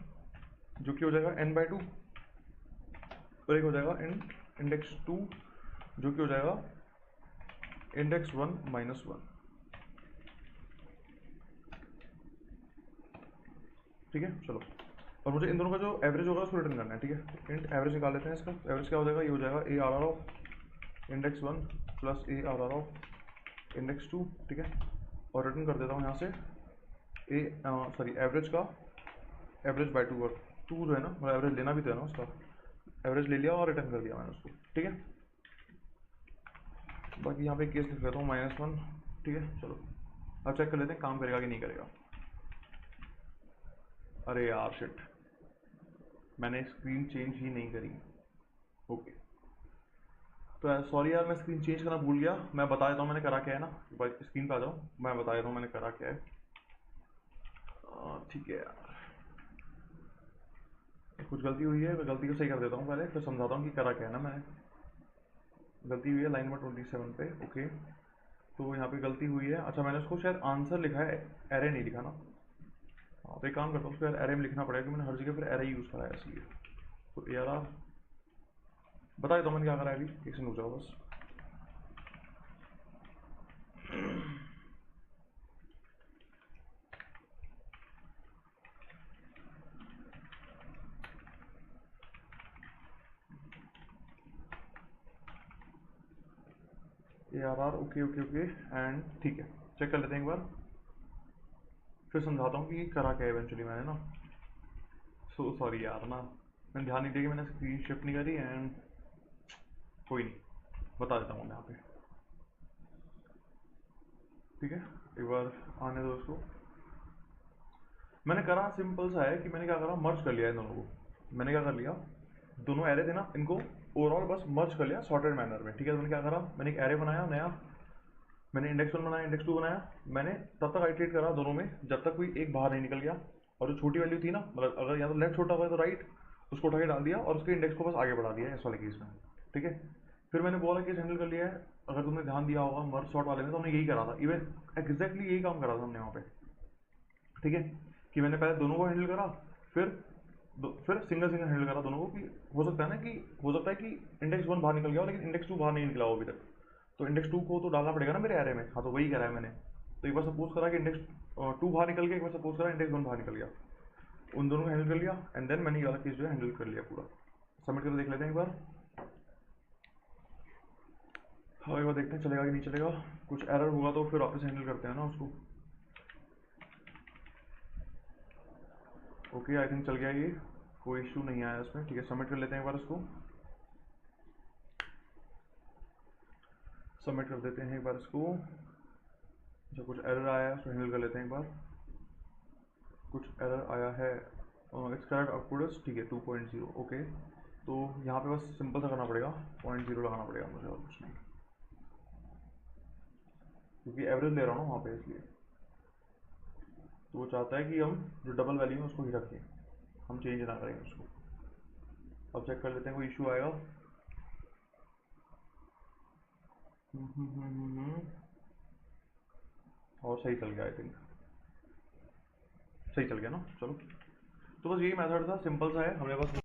A: जो कि हो जाएगा n/2, और एक हो जाएगा इंडेक्स 2 जो कि हो जाएगा इंडेक्स 1 - 1। ठीक है, चलो। और मुझे इन दोनों का जो एवरेज होगा उसको रिटर्न करना है। ठीक है, इंट एवरेज निकाल लेते हैं इसका। एवरेज क्या हो जाएगा, ये हो जाएगा ARR of index 1 plus ARR of index 2। ठीक है, और रिटर्न कर देता हूँ यहाँ से एवरेज का एवरेज बाय 2, और 2 जो है ना, मतलब एवरेज लेना भी तो है ना उसका, एवरेज ले लिया और रिटर्न कर दिया मैंने उसको। ठीक है, बाकी यहाँ पे केस लिख देता हूँ -1। ठीक है, चलो अब चेक कर लेते हैं काम करेगा कि नहीं करेगा। अरे यार शिट, मैंने स्क्रीन चेंज ही नहीं करी। ओके, तो सॉरी यार, मैं स्क्रीन चेंज करना भूल गया। मैं बता देता हूँ मैंने करा क्या है ना, भाई स्क्रीन पे आ जाओ, मैं बता देता हूँ मैंने करा क्या है। ठीक है यार, कुछ गलती हुई है, मैं गलती को सही कर देता हूँ पहले, फिर समझाता हूँ कि करा क्या है ना। मैंने गलती हुई है लाइन नंबर 27 पे। ओके, तो यहाँ पे गलती हुई है। अच्छा, मैंने उसको शायद आंसर लिखा है, एरे नहीं लिखा ना। हाँ, तो एक काम करता हूँ, उसको यार एरे में लिखना पड़ेगा, क्योंकि मैंने हर जगह फिर एरे यूज़ करा है इसलिए। तो ARR बता देता हूँ मैंने क्या करा है अभी, एक सेकंड रुक जाओ बस। ARR okay okay okay, and ठीक है, चेक कर लेते हैं एक बार, फिर समझाता हूँ कि करा क्या है इवेंचुअली मैंने ना। सो सॉरी यार ना, मैंने ध्यान नहीं दिया कि मैंने स्क्रीन शिफ्ट नहीं करी, एंड कोई नहीं, बता देता हूँ मैं यहाँ पे। ठीक है, एक बार आने दो उसको। मैंने करा सिंपल सा है कि मैंने क्या करा, मर्ज कर लिया इन दोनों को। मैंने क्या कर लिया, दोनों एरे थे ना, इनको ओवरऑल बस मर्ज कर लिया सॉर्टेड मैनर में। ठीक है, तो मैंने क्या करा, मैंने एक एरे बनाया नया, मैंने इंडेक्स 1 बनाया, इंडेक्स 2 बनाया। मैंने तब तक आइटरेट करा दोनों में जब तक कोई एक बाहर नहीं निकल गया, और जो छोटी वैल्यू थी ना, मतलब अगर या तो लेफ्ट छोटा हुआ है तो राइट, उसको उठा के डाल दिया और उसके इंडेक्स को बस आगे बढ़ा दिया इस वाले केस में। ठीक है, फिर मैंने वो वाला केस हैंडल कर लिया है। अगर तुमने ध्यान दिया होगा मर्ज सॉर्ट वाले में, तो हमने यही करा था, इवन एग्जैक्टली यही काम करा था हमने वहाँ पे। ठीक है, कि मैंने पहले दोनों को हैंडल करा, फिर फिर सिंगल सिंगल हैंडल करा दोनों को। कि हो सकता है ना, कि हो सकता है कि इंडेक्स 1 बाहर निकल गया हो लेकिन इंडेक्स 2 बाहर नहीं निकला हो अभी तक, तो इंडेक्स 2 को तो डालना पड़ेगा ना मेरे एरे में। हाँ, तो वही करा है मैंने। तो एक बार सपोज करा कि इंडेक्स 2 बाहर निकल गया, एक बार सपोज करा इंडेक्स 1 बाहर निकल गया, उन दोनों को हैंडल कर लिया, एंड देन मैंने ये वाला केस जो है हैंडल कर लिया पूरा। सबमिट करके देख लेते हैं एक बार। हाँ, एक बार देखते हैं चलेगा कि नहीं चलेगा। कुछ एरर होगा तो फिर वापस हैंडल करते हैं ना उसको। ओके, आई थिंक चल गया ये, कोई इशू नहीं आया इसमें। ठीक है, सबमिट कर लेते हैं एक बार इसको। सबमिट कर देते हैं एक बार इसको। जो कुछ एरर आया है उसको हैंडल कर लेते हैं एक बार। कुछ एरर आया है, इट्स करेक्ट आउटपुट। ठीक है, 2.0। ओके, तो यहाँ पे बस सिंपल सा करना पड़ेगा, 0.0 लगाना पड़ेगा मुझे, और कुछ नहीं, क्योंकि एवरेज ले रहा हूँ ना वहाँ पे, इसलिए। तो वो चाहता है कि हम जो डबल वैल्यू है उसको ही रखें, हम चेंज ना करें उसको। अब चेक कर लेते हैं कोई इशू आएगा। और सही चल गया, आई थिंक सही चल गया ना। चलो, तो बस यही मेथड था, सिंपल सा है, हमें बस